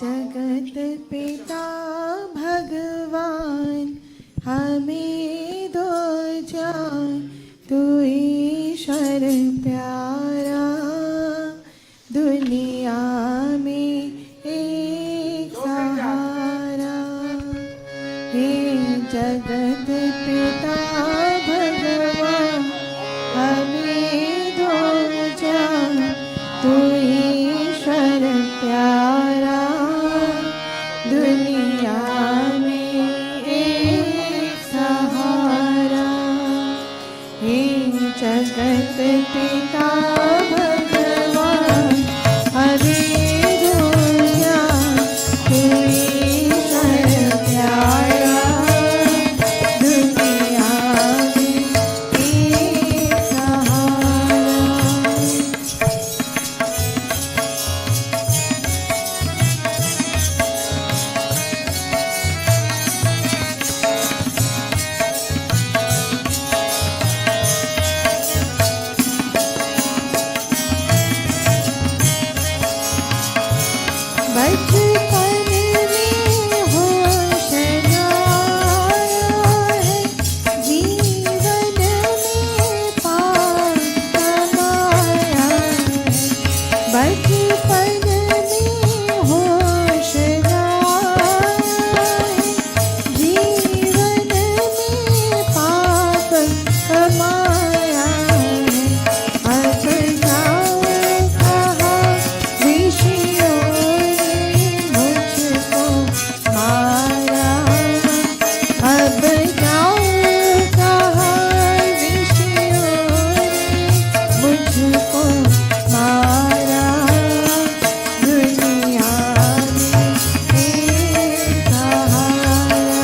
जगत पिता भगवान हमें दो जान, तू ईश्वर प्यारा दुनिया में एक सहारा। हे जगत पिता भगवान हमें दो जान, तू ईश्वर प्यारा दुनिया में एक सहारा। हे जगत पिता भगवान हमें दो जान, तू ईश्वर प्यारा दुनिया में एक सहारा। बचपन में होश आया है, जीवन में पार कमाया है। बचपन में होश आया है, जीवन में पाप कमाया है। अब जाओ कहा ऋषियों मुझको मारा, अब जाओ कहा ऋषियों मुझको मारा। दुनिया में एक सहारा।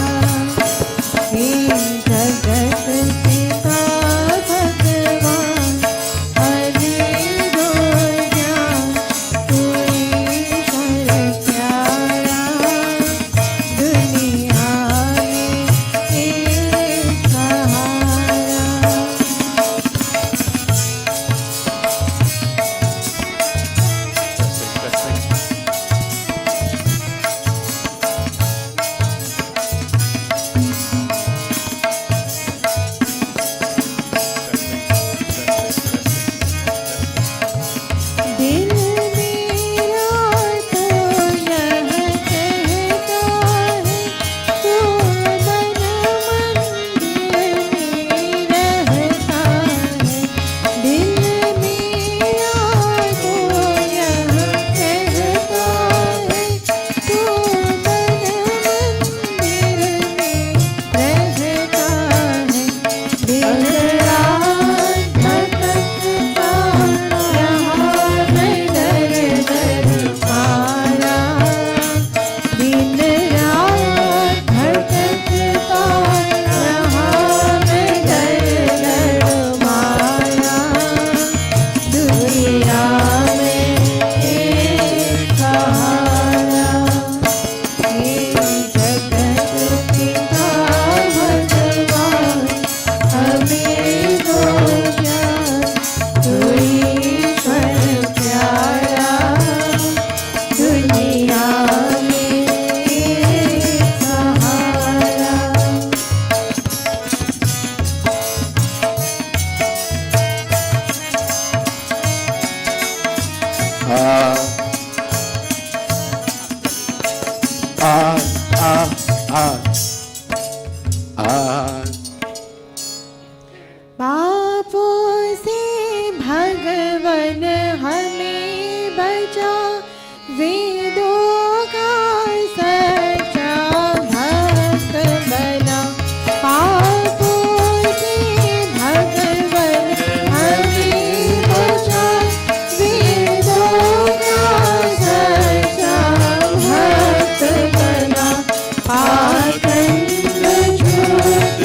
हे जगत पिता भगवान हमें दो जान, तू ईश्वर प्यारा दुनिया में एक सहारा। दिल मेरा तो यह कहता है, तू मन मंदिर में रहता है। दिल मेरा तो यह कहता है, तू मन मंदिर में रहता है। दिन रात भटकता यहाँ मैं दर दर मारा। दिन रात भटकता यहाँ मैं दर दर मारा। दुनिया में एक सहारा। हे जगत पिता भगवान हमें दो जान, तू ईश्वर प्यारा दुनिया में एक सहारा। पापों से भगवन हमें बचा, वेदों का सच्चा भक्त बना। पापों से भगवन हमें बचा, वेदों का सच्चा भक्त बना। पाखंड झूठ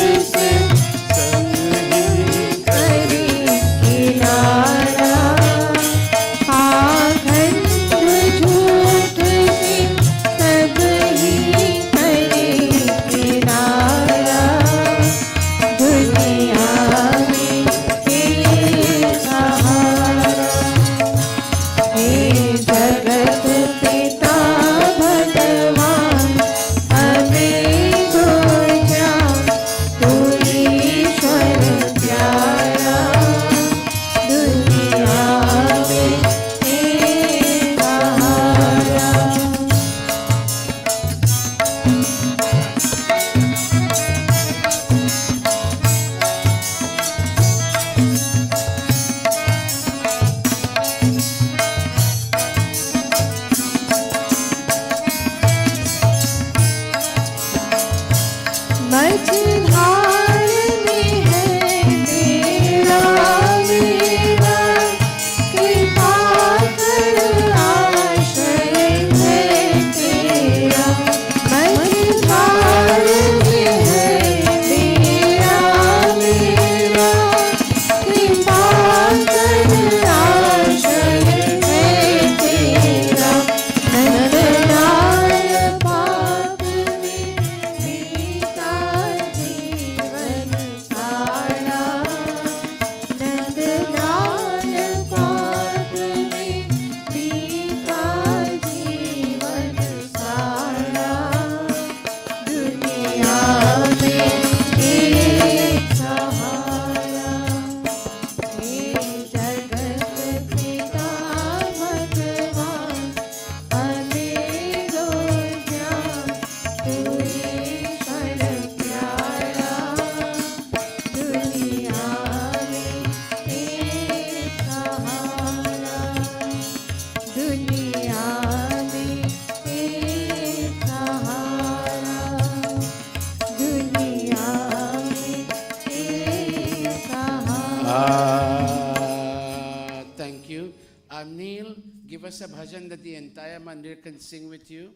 Jaya Mandir can sing with you.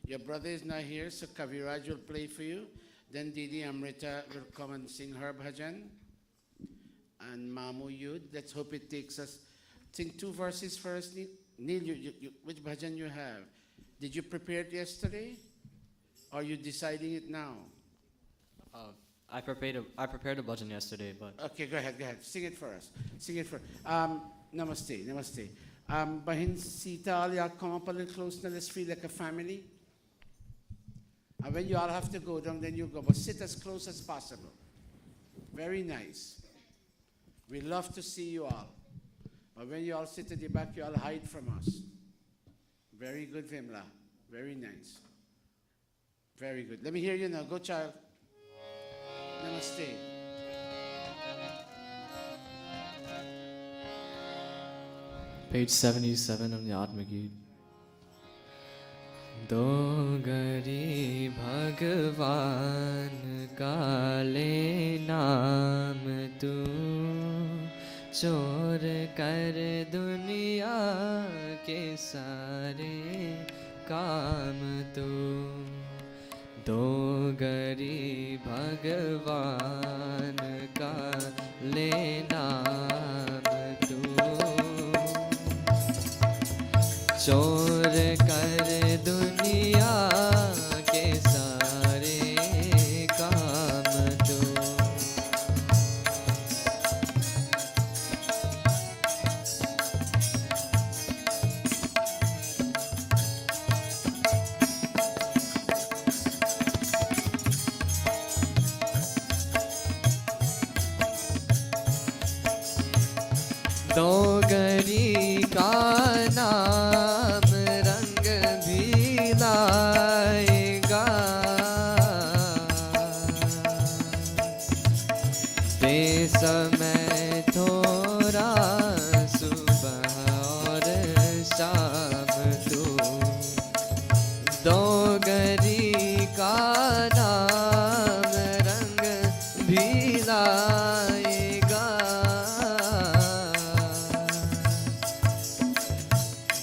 Your brother is not here, so Kaviraj will play for you. Then Didi Amrita will come and sing her bhajan. And Mamu Yud, let's hope it takes us. Sing 2 verses for us, Neil. Neil, which bhajan you have? Did you prepare it yesterday? Or are you deciding it now? I prepared a bhajan yesterday, but... Okay, go ahead. Sing it for us. Namaste. Bahin Sita, y'all come up a little close now. Let's feel like a family. And when you all have to go down, then you go. But sit as close as possible. Very nice. We love to see you all. But when you all sit at the back, you all hide from us. Very good, Vimla. Very nice. Very good. Let me hear you now. Go, child. Namaste. Page 77 of the Atma-gita. दो गरी भगवान का ले नाम तू चोर कर दुनिया के सारे काम तू दो गरी भगवान का ले नाम तू चोर कर दुनिया के सारे काम तू डोगरी का नाम रंग भी लाएगा दे समय थोड़ा सुबह और शाम तू डोगरी का नाम रंग भी लाएगा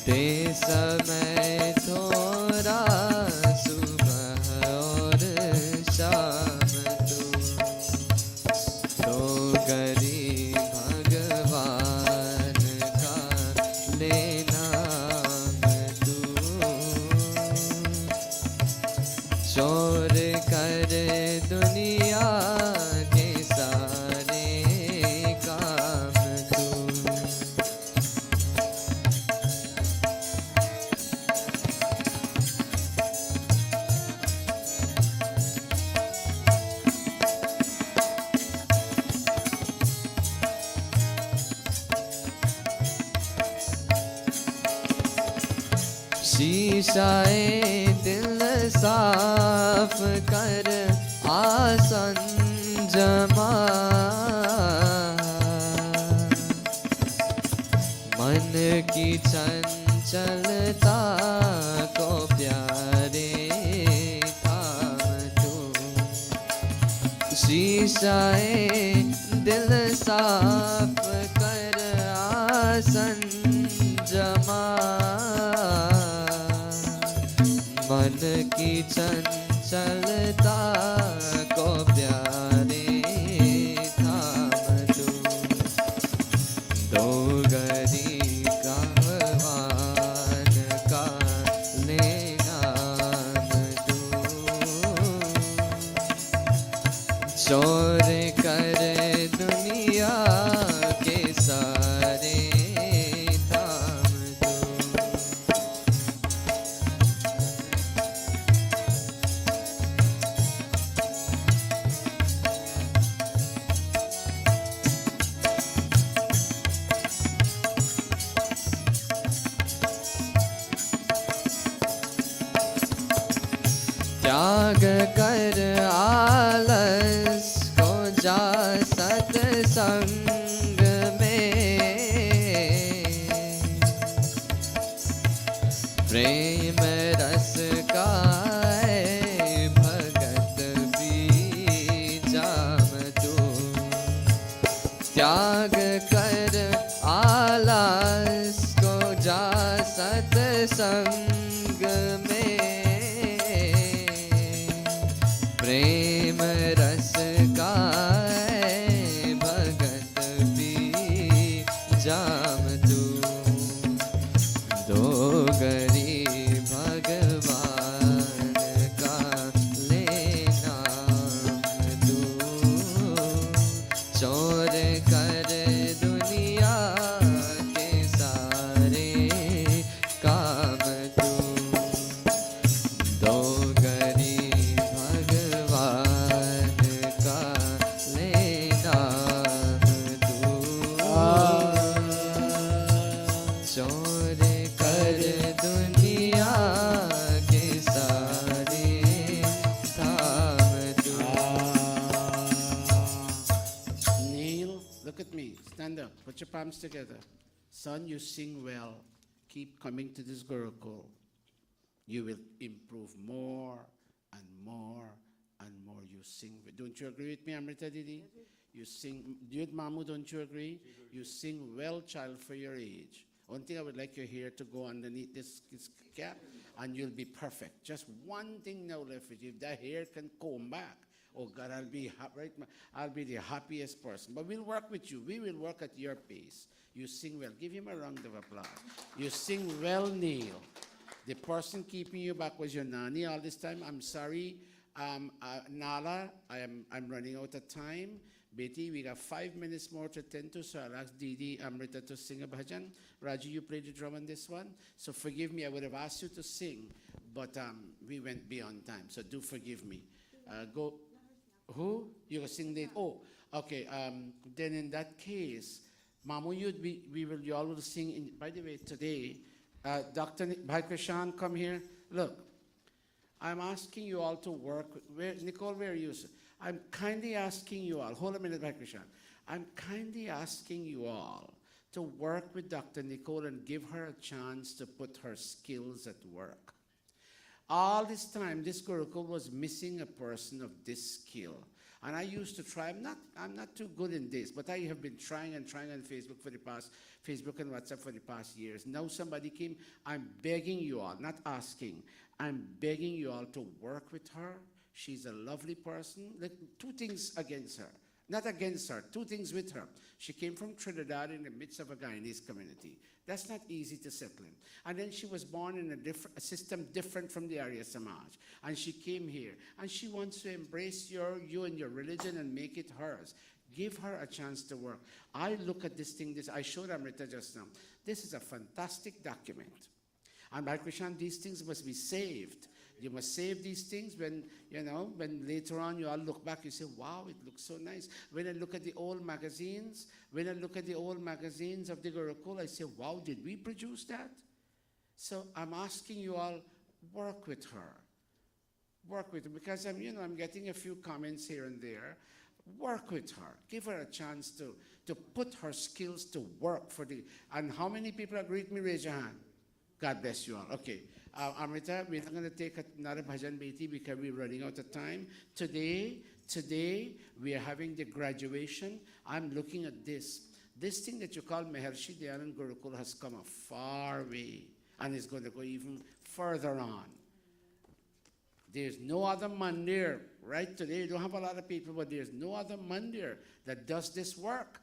दे समय थोड़ा सुबह और शाम तू तो गरी भगवान का ले नाम तू चोर कर दुनिया के सारे काम तू शीशाए दिल साफ कर आसन जमा मन की चंचलता को प्यारे थाम तू शीशाए दिल साफ कर आसन जमा मन की चंचलता को प्यारे थाम तू दो गरी का भगवान का ले नाम तू चोर कर दुनिया के सारे थाम तू त्याग कर आलस को जा सत्संग में प्रेम रस का है भगत भी जाम तू त्याग कर आलस को जा सत्संग together. Put your palms together. Son, you sing well. Keep coming to this Gurukul. You will improve more and more and more. You sing. Don't you agree with me, Amrita Didi? You sing. Mamu, don't you agree? You sing well, child, for your age. One thing I would like your hair to go underneath this cap, and you'll be perfect. Just one thing now left with you. If that hair can comb back, oh God, I'll be right. I'll be the happiest person. But we'll work with you. We will work at your pace. You sing well. Give him a round of applause. You sing well, Neil. The person keeping you back was your nanny all this time. I'm sorry, Nala. I'm running out of time. Betty, we got 5 minutes more to attend to, so I'll ask Didi Amrita to sing a bhajan. Raju, you played the drum on this one, so forgive me. I would have asked you to sing, but we went beyond time, so do forgive me. Go. Who? You will sing late? Oh, okay. Then in that case, Mamu, you all will sing. By the way, today, Dr. Bhai Krishan, come here. Look, I'm asking you all to work. Nicole, where are you? I'm kindly asking you all. Hold a minute, Bhai Krishan. I'm kindly asking you all to work with Dr. Nicole and give her a chance to put her skills at work. All this time, this Gurukul was missing a person of this skill. And I used to try. I'm not too good in this, but I have been trying and trying on Facebook and WhatsApp for the past years. Now somebody came. I'm begging you all, not asking. I'm begging you all to work with her. She's a lovely person. Like, two things against her. Not against her, two things with her. She came from Trinidad in the midst of a Guyanese community. That's not easy to settle in. And then she was born in a system different from the Arya Samaj. And she came here. And she wants to embrace you and your religion and make it hers. Give her a chance to work. I look at this thing, I showed Amrita just now. This is a fantastic document. And by Krishan, these things must be saved. You must save these things when later on you all look back, you say, wow, it looks so nice. When I look at the old magazines, of the Gurukul, I say, wow, did we produce that? So I'm asking you all, work with her. Work with her, because I'm getting a few comments here and there. Work with her. Give her a chance to put her skills to work and how many people agree with me? Raise your hand. God bless you all. Okay. Amrita, we're not going to take another bhajan Beti because we're running out of time. Today, we are having the graduation. I'm looking at this. This thing that you call Maharishi Dayananda Gurukula has come a far way and is going to go even further on. There's no other mandir, right? Today, you don't have a lot of people, but there's no other mandir that does this work.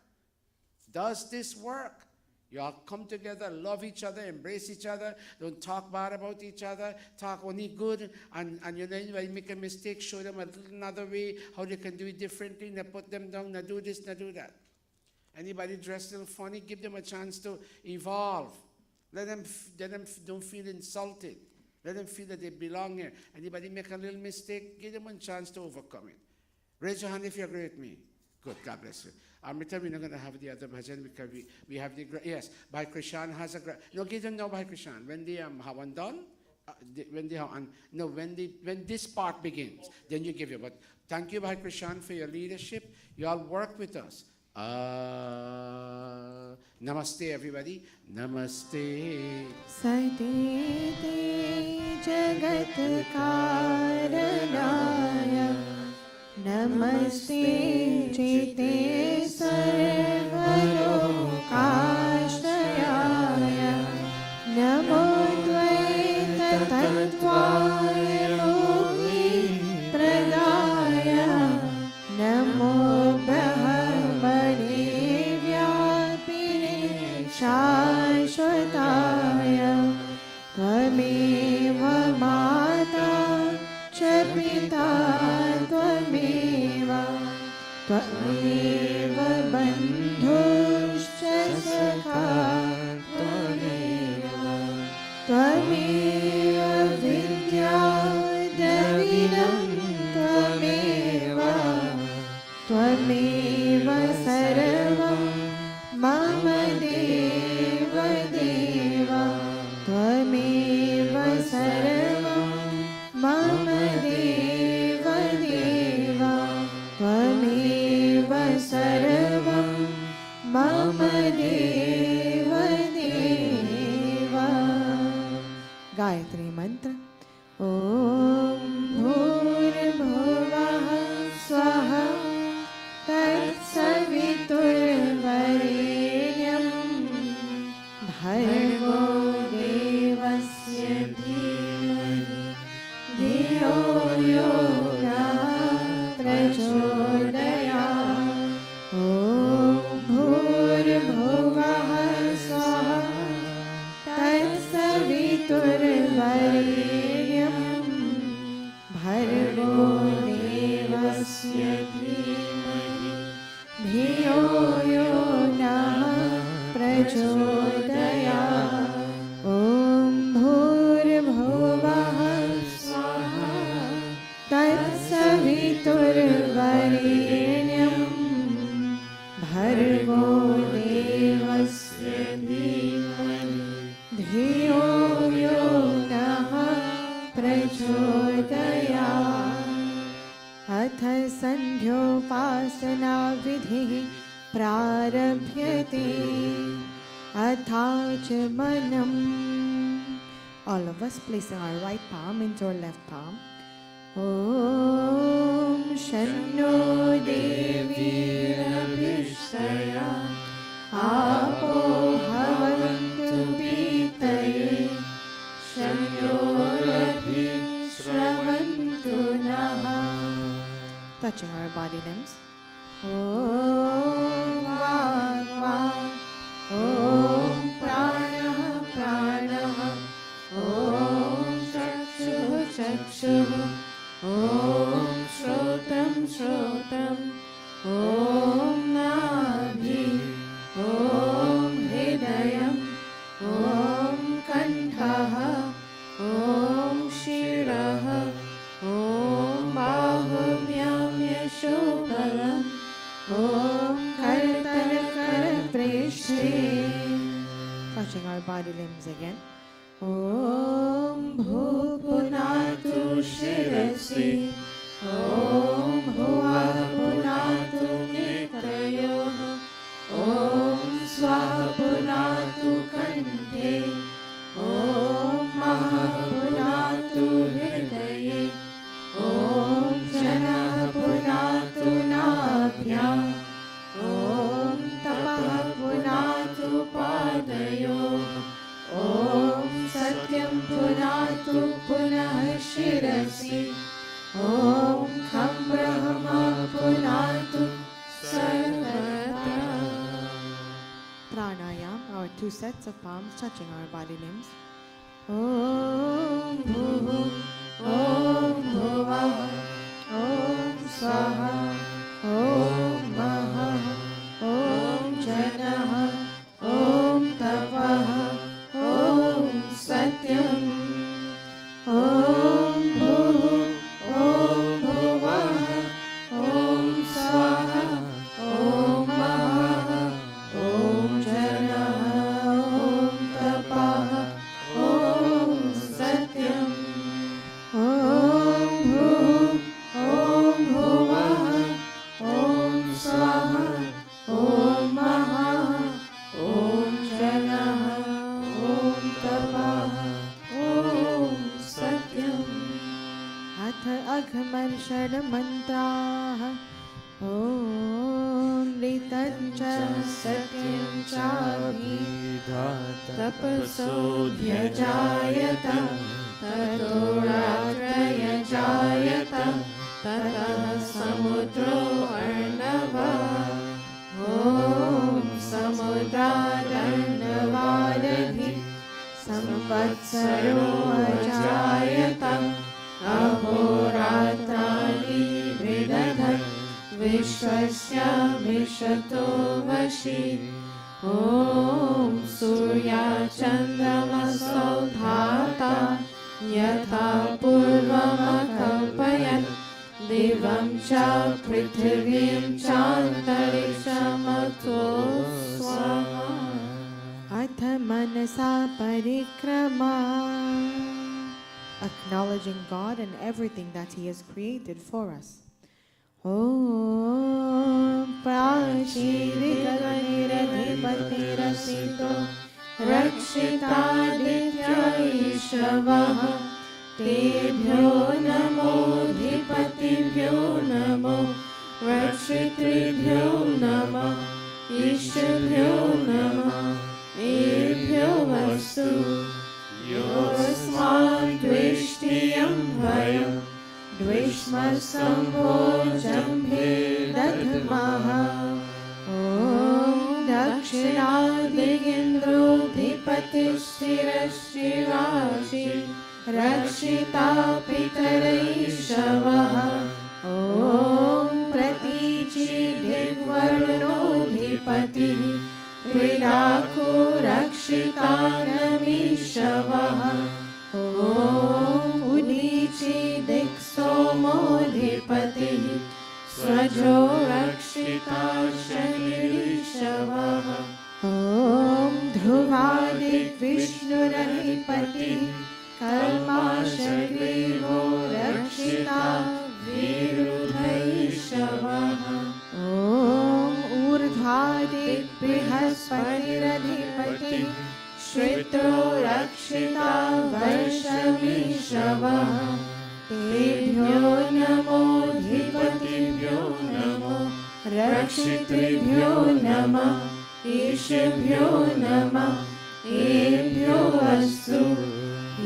You all come together, love each other, embrace each other, don't talk bad about each other, talk only good, and when you make a mistake, show them another way, how they can do it differently, now put them down, now do this, now do that. Anybody dressed a little funny, give them a chance to evolve. Let them don't feel insulted. Let them feel that they belong here. Anybody make a little mistake, give them a chance to overcome it. Raise your hand if you agree with me. Good, God bless you. Amrita, we're not going to have the other bhajan because we have the, yes, Bhai Krishan has a, no, give them now Bhai Krishan. When they have one done, when this part begins, then you give it. But thank you, Bhai Krishan, for your leadership. You all work with us. Namaste, everybody. Namaste. Sati Jagat Karanaya Namaste Chite Sarvarokashrayaya Namo Dvaita Tattvaya Yogi Pradaya Namo Brahmane Vyapine Shashvataya Tvameva Mata Cha Pita Tvameva Bandhuscha Sakha Tvameva Vidya Dravidam Tvameva Sarvam Mama Deva Deva Tvameva Sarvam Mama Deva Deva Tvameva Sarvam Mama अथ सन्ध्योपासना विधिः प्रारभ्यते अथाचमनम्. All of us placing our right palm into our left palm. Om Shanno Devirabhishaya Apo Bhavantu Pitaye Shanyorabhi Shravantu Naha. Touching our body limbs. Om Vagva Om Pranaha Pranaha Om Chakshuh Chakshuh Om Shrotam Shrotam Om Nabhi Om Hridayam Om Kanthaha Om Shiraha Om Bahumyam Yashobalam Om Kartarakara Prishte. Touching our body limbs again. Om Bhupunatu Shirasi Om Bhuvapunatu Netrayoh Om Swapunatu Kanthe Om Mahapunatu Hridaye Om Janapunatu Nabhyam Om Tapapunatu Padayoh Om Satyam Punatu Punah Shirasi Om Kham Brahma Punatu Sarvatra. Pranayam, our two sets of palms touching our body limbs. Om Bhuvu Om Bhuvah Om Swaha Om Maha Om Janaha Om Tapaha Om Satyam Om Bhuvu Om Bhuvah Om Swaha Om Maha Om Janaha Om Tapaha Om Satyam Om Bhuvu Om Bhuvah Om Swaha Om Maha Om Janaha Om Tapaha Om Satyam. अथ Aghamarshan मंत्राः. Om Litancha Satyam Chabhidhata Tapasodhyajayata Tatoratrayajayata Tatah Samudro Arnava. Om Samudradarnavadhi Samvatsaro Ajayata Ahoratrani Vidadhat Vishwasya Mishato Vashi. Om Surya Chandramasau Dhata Yatha Purvamakalpayat Divam Cha Prithivim Chantarishamato Swaha. Atha Manasa Parikrama. Acknowledging God and everything that He has created for us. Om Prashiriganirabhipatirasito Rakshitaditya Ishavah Tebhyo Namo Dhipatibhyo Namo Rakshitribhyo Namo Ishabhyo Namo Ebhyo Vastu Yosman Dvishtiyam Bhayam Dvishmasambho Jambhe Dadmaha. Om Dakshinadhigindro Dhipatishtirashirashi Rakshita Pitaraishavaha. Om Pratichi Digvarno Dhipati Vidaku Rakshitanamishavaha. Om Udichi Diksomodhipati Swajo Rakshita Shanirishavah. Om Dhruvadik Vishnurahipati Kalma Shagrivo नमो धिपतिभ्यो नमो रक्षितृभ्यो नमः ईशभ्यो नमः एभ्यो अस्तु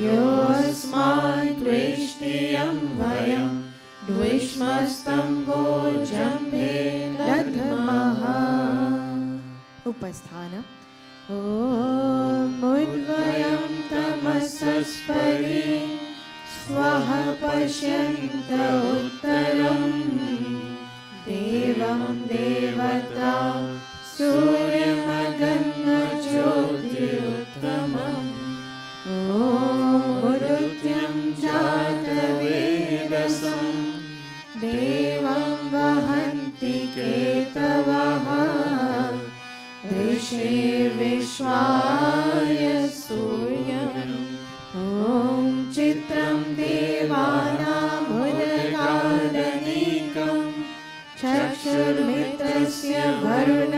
योऽस्मान् द्वेष्टियं वयं द्विष्मस्तं भोजम्भे दद्मः उपस्थान ॐ उद्वयं तमसस्परि स्वः पश्यन्त उत्तरं देवं देवता सूर्यमगन्मज्योतिरुत्तमम् ॐ मरुत्यं जातवेदसं देवं वहन्ति केतवः दृशे विश्वाय सूर्यम् ॐ चित्रं देवानामुदगादनीकं चक्षुर्मित्रस्य वरुणस्याग्नेः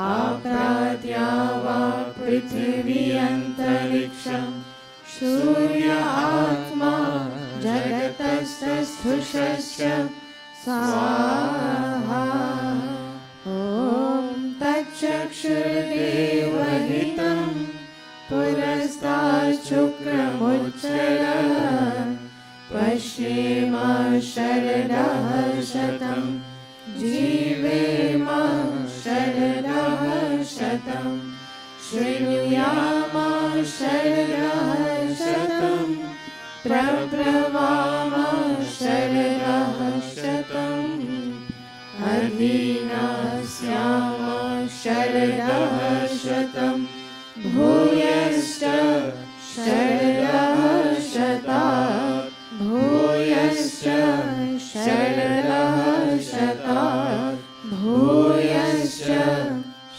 आप्रात्या वा पृथिवी अन्तरिक्षं सूर्य आत्मा जगतस्तस्थुषश्च स्वाहा ॐ तच्चक्षुर्देवहितं पुरस्तात् शुक्रमुच्चरत् पश्येम शरदः शतं जीवेम शरदः शतं शृणुयाम शरदः शतं प्रब्रवाम शरदः शतम् अधीनास्याम शरदः शतं भूयश्च शरदः शतात् भूयश्च शरदः शतात् भूयश्च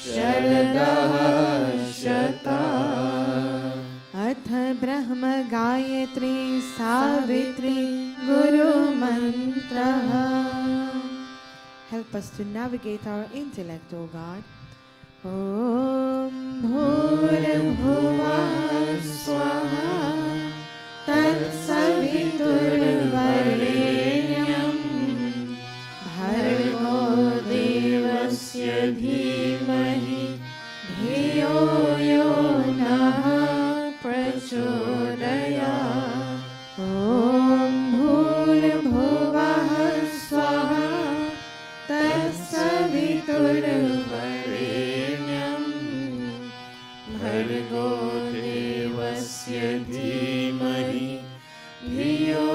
शरदः शतात् अथ ब्रह्म Gayatri Savitri गुरुमन्त्रः. Help us to navigate our intellect, O God. Om Bhurabhuvah Swaha Tatsaviturvarenyam Bhargo Devasya Dhimahi Dhiyo Yo Nah Prachodayat. Om Bhurabhuvah Swaha Tatsaviturvarenyam Bhargo Devasya Dhimahi Dhiyo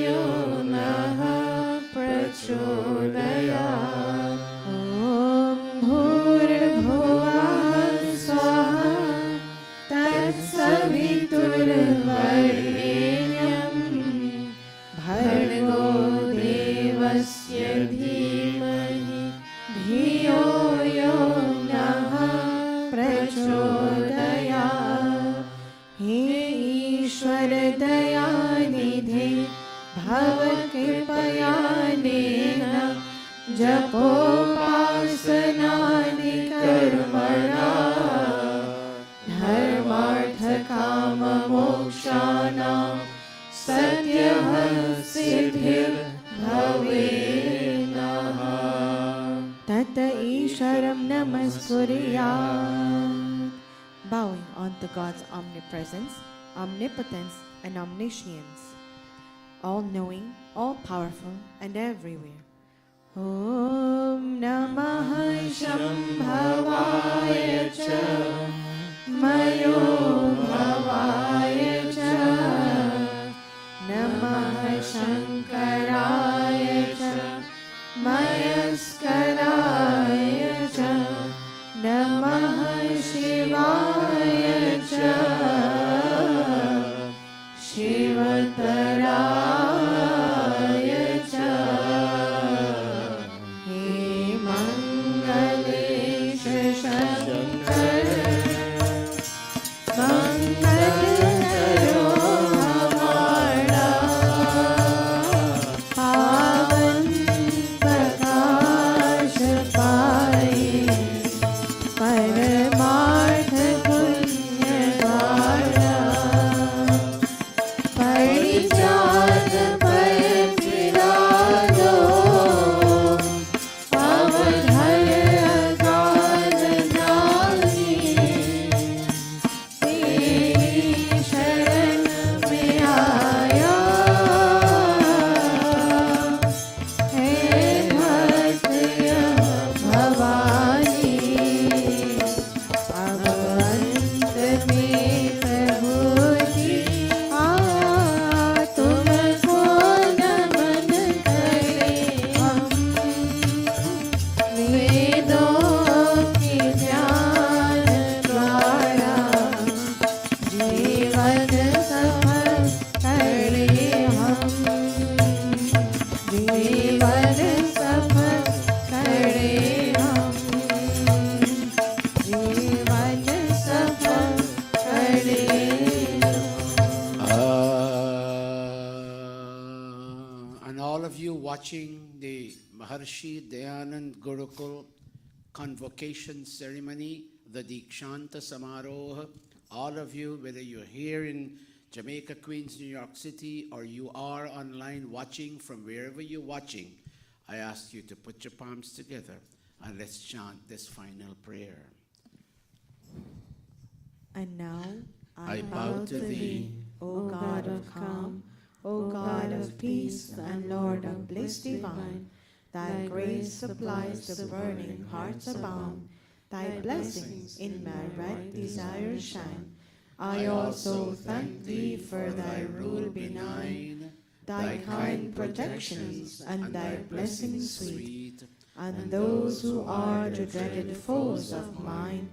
Yo Nah Prachodayat. Om Bhurabhuvah Swaha Tatsaviturvarenyam Bhargo Devasya Dhimahi Dhiyo Yo Nah Prachodayat. हे ईश्वर दयानिधे भव कृपयानेन जपोपासनानि कर्मणां धर्मार्थकाममोक्षाणां सद्यः सिद्धिर्भवेन्नः. तत ईश्वरं नमस्कुर्यात्. Bowing unto God's omnipresence, omnipotence, and omniscience, all-knowing, all-powerful, and everywhere. Om Namah Shambhavaya Cha Mayo Bhavaya Cha Namah Shankaraya Cha Mayaskaraya Cha Namah Shivaya Cha Shivataraya Cha. He Mangalesha Shankara Mangalesha watching the Maharishi Dayananda Gurukula convocation ceremony, the Deekshanta Samaaroha, all of you, whether you're here in Jamaica, Queens, New York City, or you are online watching from wherever you're watching, I ask you to put your palms together and let's chant this final prayer. And now I bow to thee, O God of calm, O God of peace and Lord of bliss divine. Thy grace supplies the burning heart's abound. Thy blessings in my right desire shine. I also thank thee for thy rule benign, thy kind protections and thy blessings sweet. And those who are the dreaded foes of mine,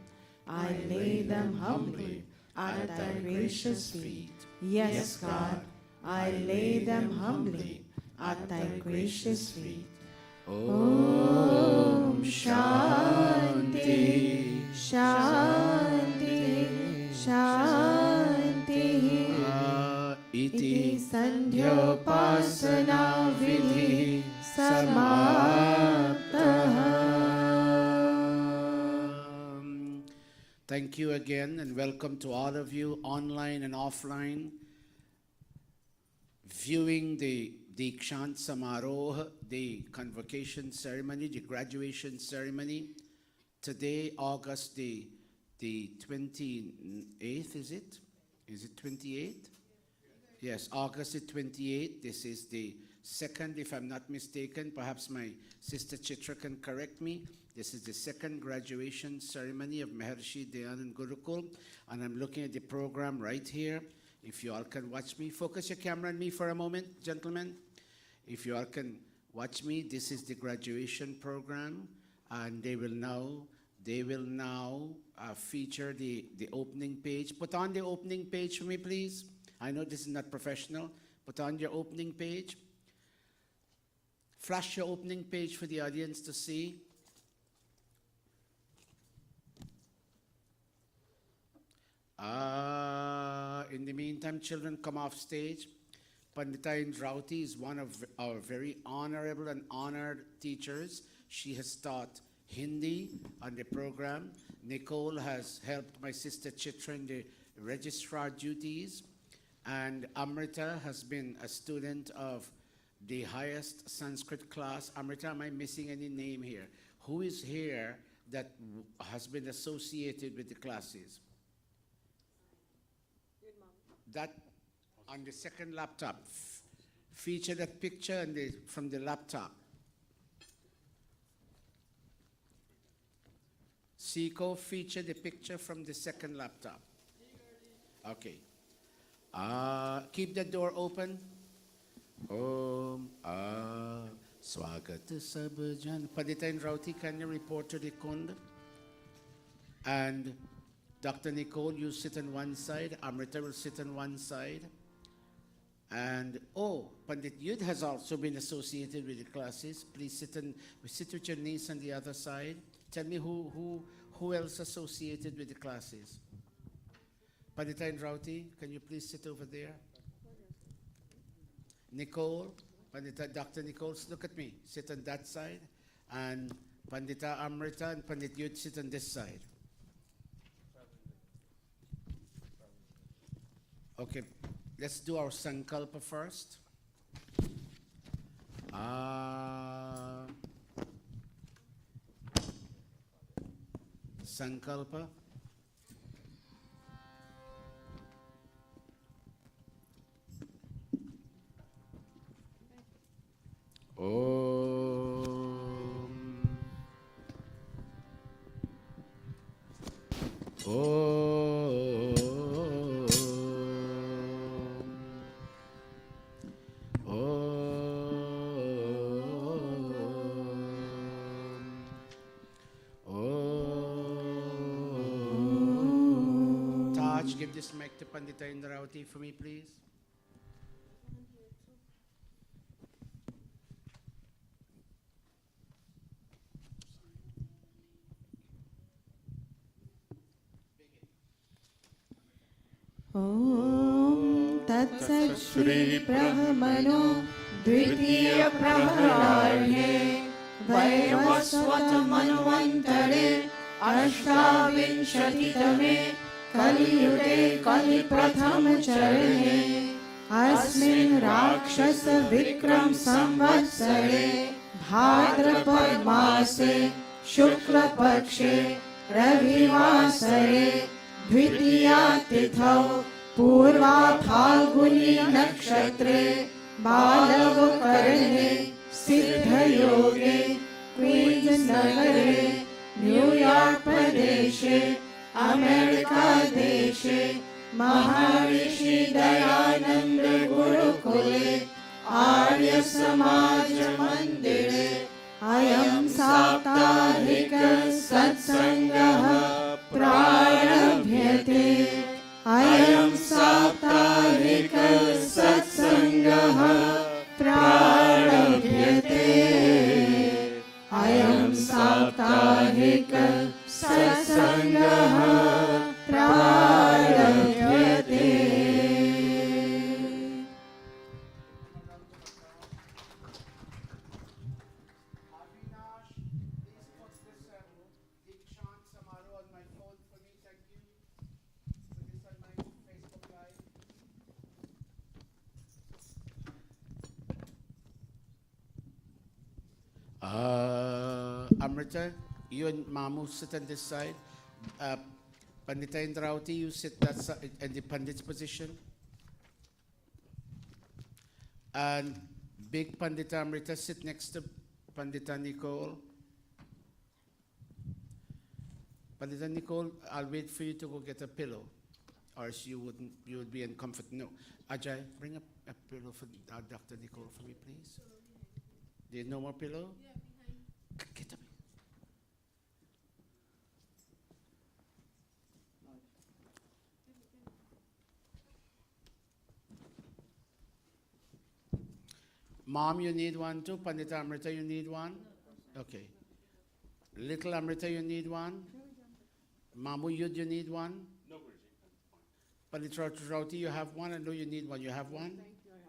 I lay them humbly at thy gracious feet. Yes, God, I lay them humbly at thy gracious feet. Om Shanti, Shanti, Shanti. Iti Sandhyopasana Vidhi Samaptaha. Thank you again and welcome to all of you online and offline viewing the Deekshanta Samaaroha, the convocation ceremony, the graduation ceremony. Today, August the 28th, is it? Is it 28th? Yes, August the 28th. This is the second, if I'm not mistaken. Perhaps my sister Chitra can correct me. This is the second graduation ceremony of Maharishi Dayananda Gurukula. And I'm looking at the program right here. If you all can watch me, focus your camera on me for a moment, gentlemen. If you all can watch me, this is the graduation program, and they will now feature the opening page. Put on the opening page for me, please. I know this is not professional. Put on your opening page. Flash your opening page for the audience to see. In the meantime, children, come off stage. Pandita Indrauti is one of our very honorable and honored teachers. She has taught Hindi on the program. Nicole has helped my sister Chitra in the registrar duties. And Amrita has been a student of the highest Sanskrit class. Amrita, am I missing any name here? Who is here that has been associated with the classes? That on the second laptop, feature that picture from the laptop. Siko, feature the picture from the second laptop. Okay. Keep the door open. Om Swagata Sabhajan. Pandita Indrauti, can you report to the Kund? And Dr. Nicole, you sit on one side. Amrita will sit on one side. And, Pandit Yud has also been associated with the classes. Please sit with your niece on the other side. Tell me who else associated with the classes. Pandita Indrauti, can you please sit over there? Nicole, Dr. Nicole, look at me. Sit on that side. And Pandita Amrita and Pandit Yud sit on this side. Okay, let's do our Sankalpa first. Sankalpa. Taj, give this mic to Pandita Indrauti for me, please. Om Tat Sat Shri Brahmano द्वितीय प्रहरार्हे वैवस्वतमन्वन्तरे अष्टाविंशतितमे कलियुगे कलिप्रथमचरणे अस्मिन् राक्षस विक्रम संवत्सरे भाद्रपद मासे शुक्लपक्षे रविवासरे द्वितीया तिथौ पूर्वा Falguni नक्षत्रे बालवकरणे सिद्धयोगे queens नगरे New York प्रदेशे अमेरिका देशे महर्षि दयानंद गुरुकुले आर्य समाज मंदिरे अयं साप्ताहिक सत्संगः प्रारभ्यते। अयं साप्ताहिक सत्संगः प्रारभ्यते। अयं साप्ताहिक सत्संगः प्रारभ्यते। Deekshanta Samaaroha on my phone for me, thank you. Put this on my Facebook Live. Amrita, you and Mamu sit on this side. Pandita Indravati, you sit that side in the Pandit's position. And big Pandita Amrita, sit next to Pandita Nicole. Pandita Nicole, I'll wait for you to go get a pillow, or else you would be in comfort. No, Ajay, bring a pillow for Dr. Nicole for me, please. There's no more pillow? Yeah, behind. Get up. Mom, you need one too? Pandita Amrita, you need one? Okay. Little Amrita, you need one? Mamu Yud, you need one? No, Pandita Rauti, you have one? I know you need one. You have one?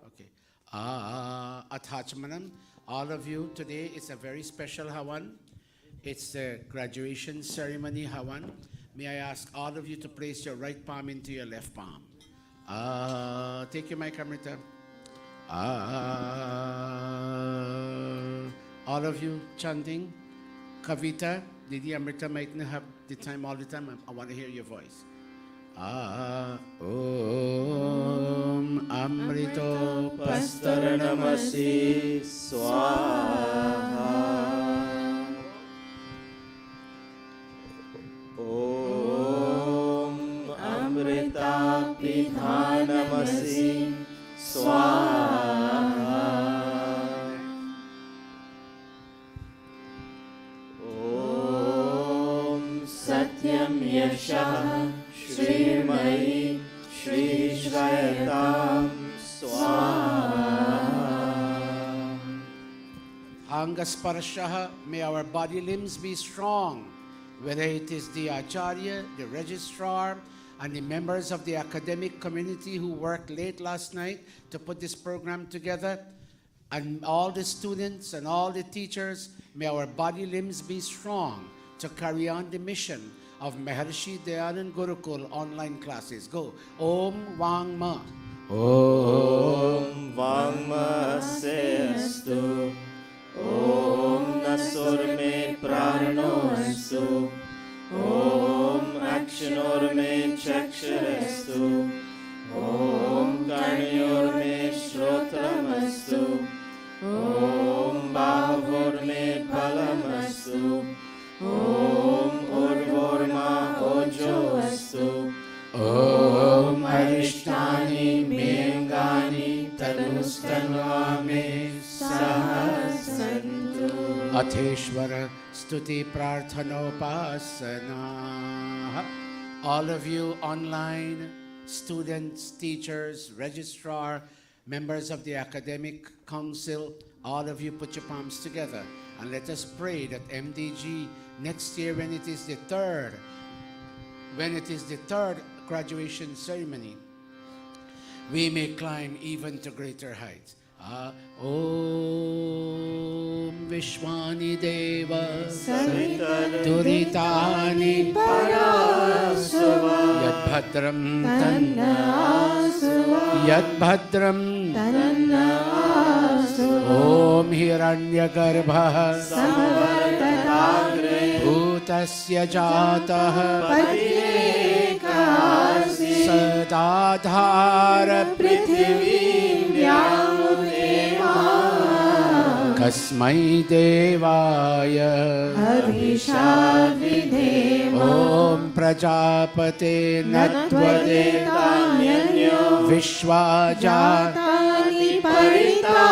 Okay. Attachmanam, all of you, today it's a very special Hawan. It's the graduation ceremony Hawan. May I ask all of you to place your right palm into your left palm. Take your mic, Amrita. All of you chanting Kavita. Didi Amrita might not have the time all the time. I want to hear your voice. Om Amrito Pastaranamasi Swaha. Om Amrita Pidhanamasi Swaha. Om Satyam Yashah Shrimai Shri Shrayatam Swaha. Angasparashaha, may our body limbs be strong, whether it is the Acharya, the registrar, and the members of the academic community who worked late last night to put this program together, and all the students and all the teachers, may our body limbs be strong to carry on the mission of Maharishi Dayananda Gurukula online classes. Go. Om Vangma. Om Vangma Sestu. Om Nasur Me Prano Astu. Om Akshanor Me Chaksharestu. Om Karnyor Me Shrotamastu. Om Bhavor Me Palamastu. Om Urvorma Ojo Astu. Om Arishtani Mengani Tanustanva Me Sahasantu. Ateshwara Stuti Prarthanopasana. All of you online, students, teachers, registrar, members of the academic council, all of you put your palms together and let us pray that MDG next year when it is the third graduation ceremony, we may climb even to greater heights. Om Vishwani Deva Duritani Duritani Parasava Yad Bhadram Tanna Asava Yad Bhadram Tanna Asava Om Hiranyagarbha Samvartatagre Bhutasya Jataha Patyekasi Sadadhara Prithivim Vyamudeva Kasmai Devaya Havishavideva Om Prajapate Natvade Natvadetanyanyo Vishwajat Jatani Parita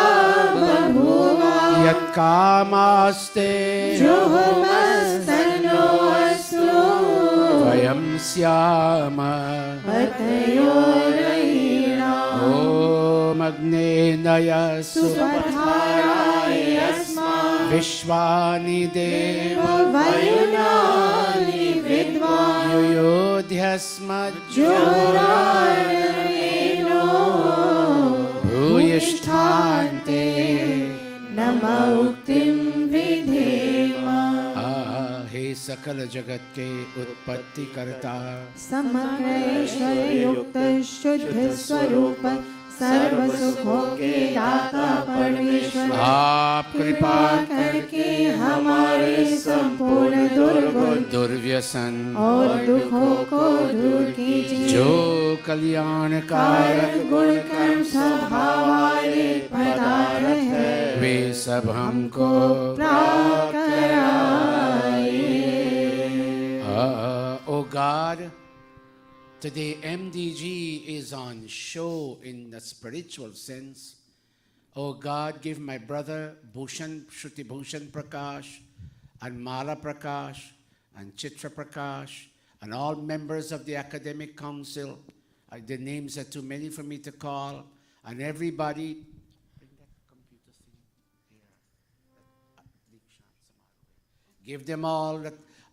Babhuva Yat Kamaste Juhumastano Astu Vayam Syama Patayorahira Om Agne Naya Supadharai Asma Vishwani Deva Vayunani Vidvan Yuyodhyasmad Juranameno Bhuyishtante Namauktim Vidhema हे सकल जगत के उत्पत्ति करता समग्र युक्त शुद्ध स्वरूप सर्व सुखों के दाता परमेश्वर आप कृपा करके हमारे संपूर्ण दुर्गुण दुर्व्यसन और दुखों को दूर कीजिए जो कल्याणकारक कारक गुण कर्म स्वभाव वाले पदार्थ है वे सब हमको प्राप्त कराइए। Oh God, today MDG is on show in the spiritual sense. Oh God, give my brother Bhushan, Shruti Bhushan Prakash and Mala Prakash and Chitra Prakash and all members of the academic council. The names are too many for me to call. And everybody, bring that computer thing here. Deekshanta Samaaroha. Give them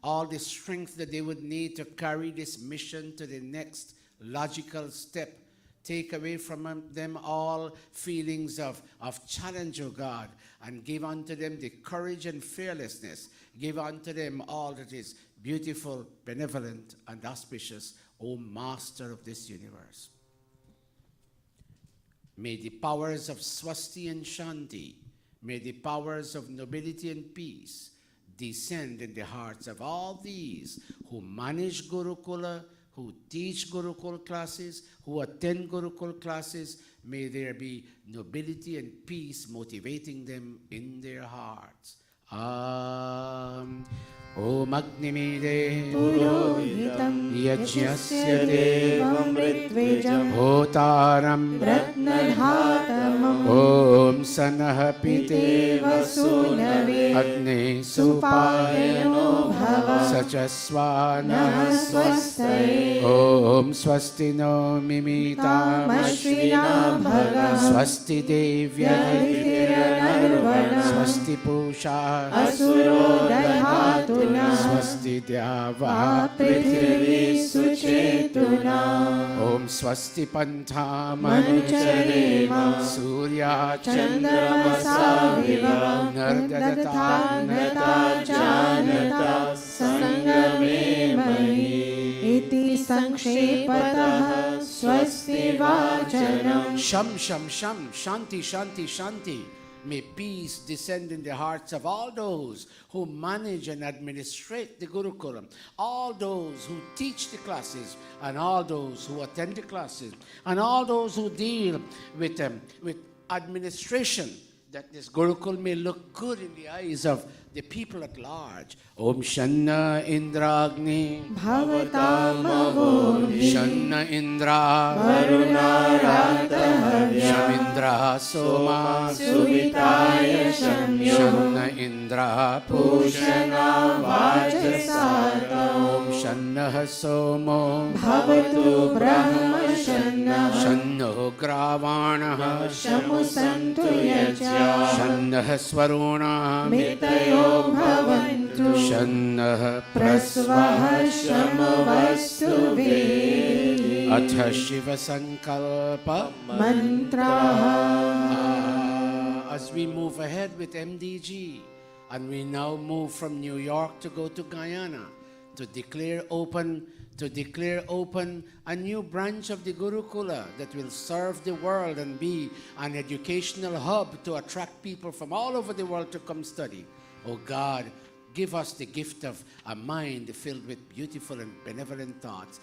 all the strength that they would need to carry this mission to the next logical step. Take away from them all feelings of challenge, O God, and give unto them the courage and fearlessness. Give unto them all that is beautiful, benevolent, and auspicious, O Master of this universe. May the powers of Swasti and Shanti, may the powers of nobility and peace descend in the hearts of all these who manage Gurukula, who teach Gurukul classes, who attend Gurukul classes. May there be nobility and peace motivating them in their hearts. Om Agnimide Purohitam Yajnasya Devam Ritvejam Hotaram Ratnadhatamam Om Sanah Pite Vasunave Agne Supayano Bhava Sachaswana Swastai Om Swasti no Mimitam Tamashvina Bhaga Swasti Devya Yadhiranarvana Swasti Pusha Asuro Dayhatuna Swasti Dyava Prithvi Suchetuna Om Swasti Pantham Manucharema Surya Chandramasaviva Nardata Nata Janata Sangame Mahi Iti Sankshepatah Swasti Vachanam Sham Sham Sham Shanti Shanti Shanti. May peace descend in the hearts of all those who manage and administrate the Gurukulam, all those who teach the classes, and all those who attend the classes, and all those who deal with administration, that this Gurukul may look good in the eyes of the people at large. Om Shanna Indragni Bhavatamavoni Shanna Indra Varunaratahavya Shamindra Soma Suvitaya Shamyo Shanna Indra Pushana Vajasata Om Shanna Somo Bhavatu Brahma Shanna Shanno Gravana Shamusantu Yaja Shanna Swaruna Mitayo Bhavantu Shanna Prasvaha Shamavastu Ve Atha Shiva Sankalpa Mantraha as we move ahead with MDG, and we now move from New York to go to Guyana to declare open a new branch of the Gurukula that will serve the world and be an educational hub to attract people from all over the world to come study. Oh God, give us the gift of a mind filled with beautiful and benevolent thoughts.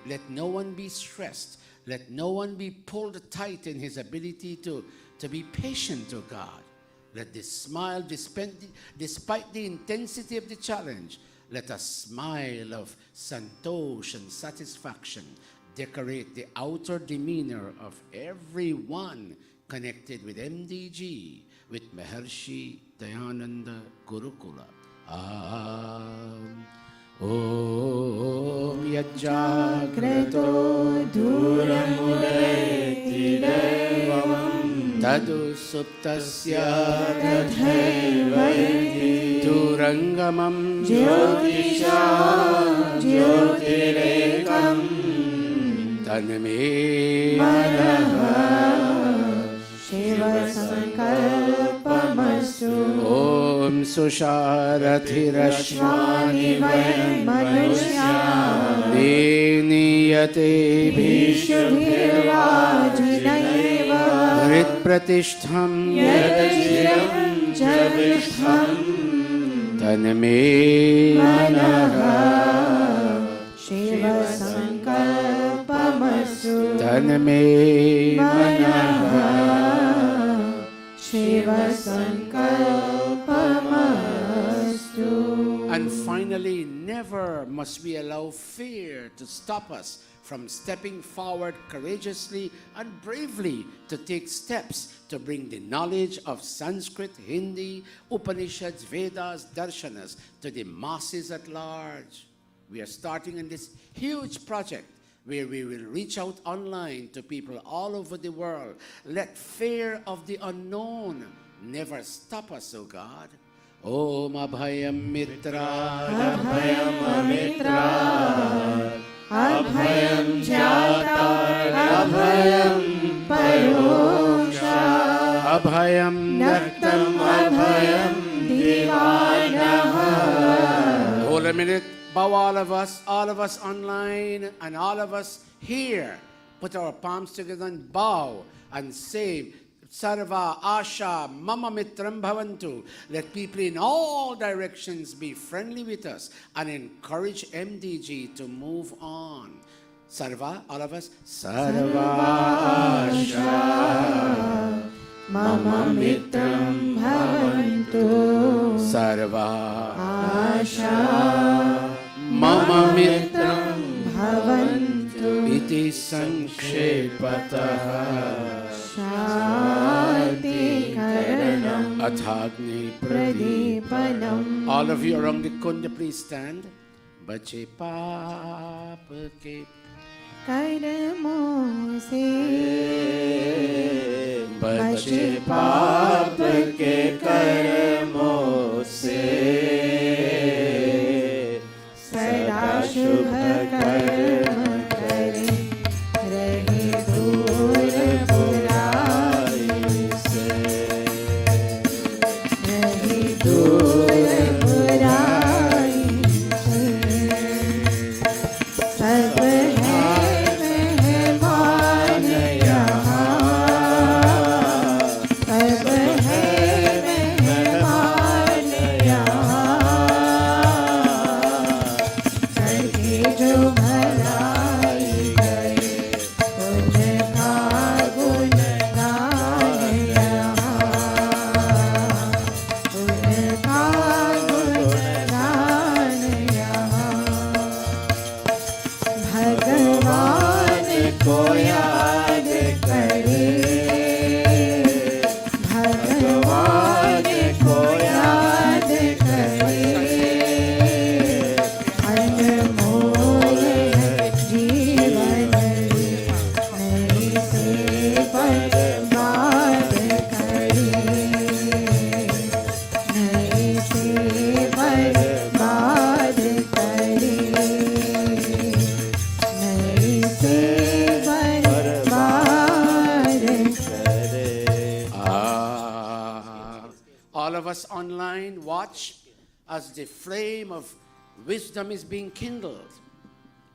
Let no one be stressed. Let no one be pulled tight in his ability to be patient, oh God. Let this smile, despite the intensity of the challenge, let a smile of santosh and satisfaction decorate the outer demeanor of everyone connected with MDG, with Maharishi Dayananda Gurukula. Om Yajjagrato Duramudayati Devam Tadu Suptasya Tadhaivayati Durangamam Jyotisha Jyotirekam Taname Manaha Shiva Sankalpamastu Om Susharathirashmani Vayam Manushya Deniyate Bhishubhirvajinaiva Hrit Pratishtham Yadajiram Javishtham Taname Manaha Shiva Sankalpamastu Taname Manaha Shiva Sankalpamastu. And finally, never must we allow fear to stop us from stepping forward courageously and bravely to take steps to bring the knowledge of Sanskrit, Hindi, Upanishads, Vedas, Darshanas to the masses at large. We are starting in this huge project where we will reach out online to people all over the world. Let fear of the unknown never stop us, O God. Om Abhayam Mitra Abhayam Amitra Abhayam Jata Abhayam Parosha Abhayam Naktam Abhayam Divanaha. Hold a minute. Bow all of us online and all of us here. Put our palms together and bow and say, Sarva Asha Mama Mitram Bhavantu. Let people in all directions be friendly with us and encourage MDG to move on. Sarva, all of us. Sarva Asha Mama Mitram Bhavantu. Sarva Asha Mama Mitram Bhavantu. Iti Sankshepatāh Shanti Karanam Athagni Pradipanam. All of you around the kunda, please stand. Bache paap ke Karamo se बचे पाप के कर्मों से सदा शुभ कर्म करे रहे दूर बुराई से रहे दूर बुराई से सब है मेहमान यहाँ सब है मेहमान यहाँ of us online, watch as the flame of wisdom is being kindled.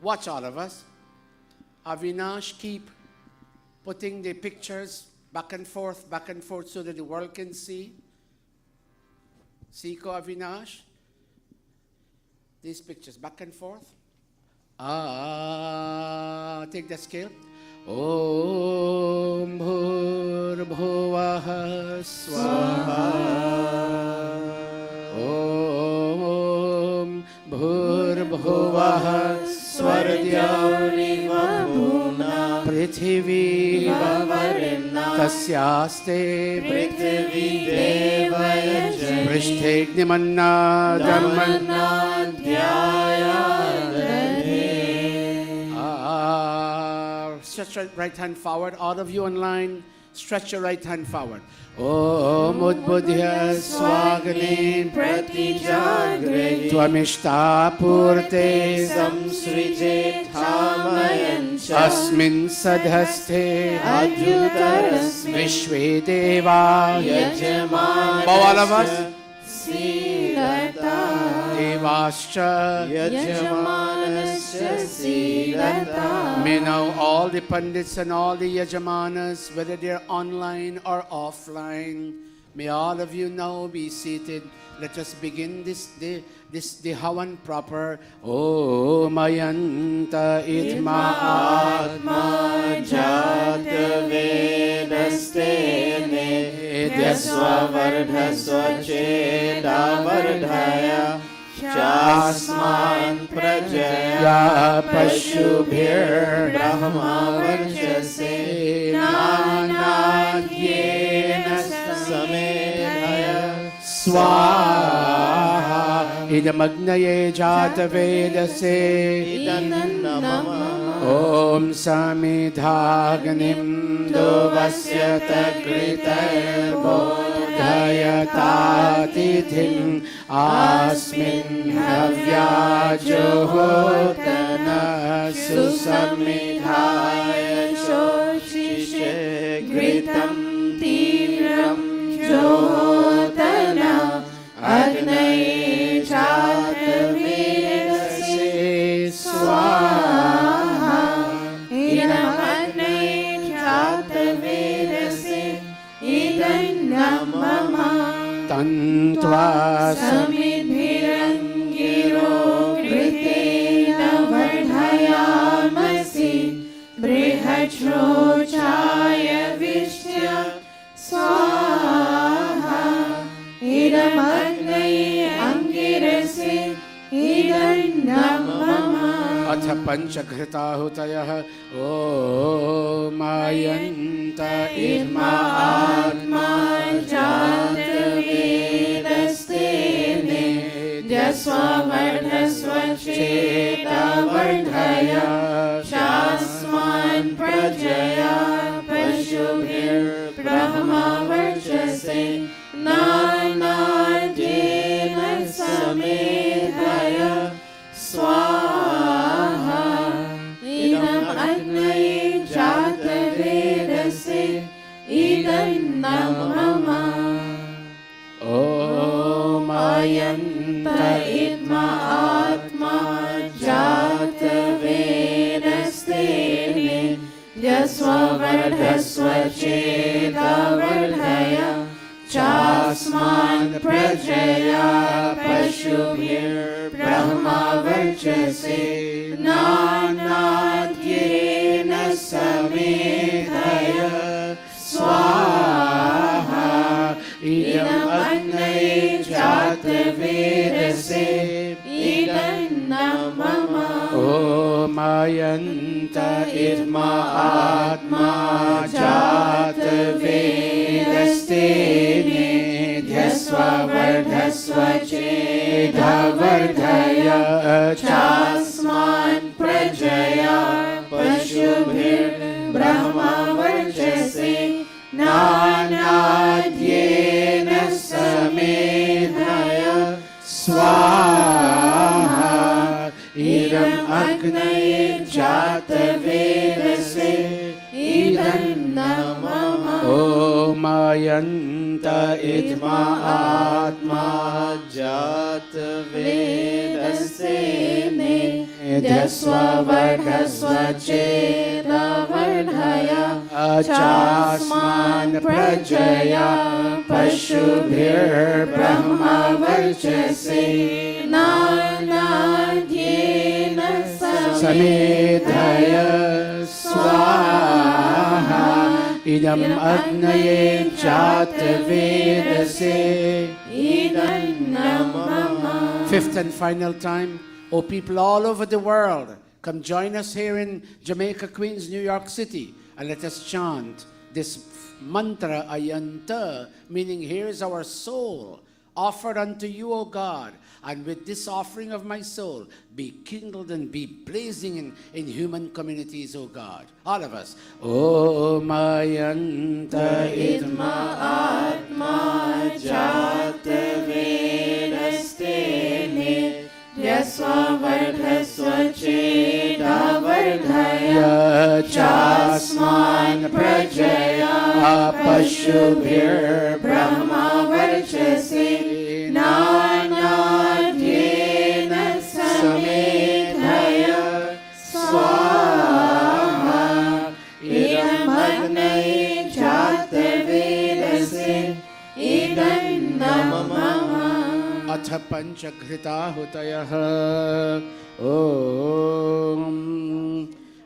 Watch, all of us. Avinash, keep putting the pictures back and forth so that the world can see. Siko, Avinash. These pictures back and forth. Take the scale. Om Bhur-Bhuvah Swaha. Om Bhur-Bhuvah Swardhyavnivabhuna Prithvi Tasyaste Prithvi Devayajani Prishtagnimanna Stretch your right hand forward. All of you online, stretch your right hand forward. Om Udbudhya Swagani Pratijagre Tvamishta Purte Samsrijet Hamayancha Asmin Sadhaste Adhutarasmin Vishve Deva Yajamana All of us. Sirata Devascha Yajamanasya Sirata. May now all the Pandits and all the Yajamanas, whether they're online or offline, may all of you now be seated. Let us begin the Havan proper. Om Ayanta Itma Atma Jata Vedastene Yasvavardhasva Cheda Vardhaya Chasman Prajaya Pashubhir Brahma Varchase Nanadyena Samedhaya Swaha Idamagnaye Jata Vedase Idannamama Om Samidhaganim Dovasyata Kritar Bodhayatatithim Asmin Havyajohotana Susamidhaya Shoshishe Gritam Tiram Johotana Agnaye Chatavedase Swaha Idam Agnaye Chatavedase Idannamama Tantva Samidbhirangiro Kritena Vardhayamasi Brihachrochaya Vishtya Swaha Idam Agnaye Angirase Idannamama अथ पंचघृताहुतयः ॐ आयन्त Idma Atma Jatavedastene Jasvavardhasva Cheta Vardhaya Shasman Prajaya Pashubhir Brahma Varchase Nanadyena Samedhaya Swaha Idam Agnaye Jatavedase Idannamama Om Ayanta Idma Atma Jatavedastene Jasvavardhasva Cheta Vardhaya Chasman Prajaya Pashubhir Brahma Varchase Nanadyena Samedhaya Swaha Idam Agnaye Jatavedase Idannamama Om Ayanta Idma Atma Jatavedastene Jasvavardhasva Cheta Vardhaya Chasman Prajaya Pashubhir Brahma Varchase Nanadyena Samedhaya Swaha Idam Agnaye Jatavedase Idannamama Om Omayanta idma atma jat vedase Nidyasva vardhasva cheda vardhaya Achasman prajaya Pashubhir brahma varchase Nanadyena Samedhaya Swaha Idam agnaye chatvedase Idam namama. Fifth and final time, oh people all over the world, come join us here in Jamaica, Queens, New York City, and let us chant this mantra Ayanta, meaning here is our soul, offered unto you, O God, and with this offering of my soul, be kindled and be blazing in human communities, O God. All of us. Om Ayanta Idma atma jata vedaste Nidyasva vardhasva cheda vardhaya Chasman prajaya Pashubhir brahma varchase Nanadyena samedhaya Swaha Idam agnaye jata vedase Idam namama. Atha panchagrita hutayah. Om.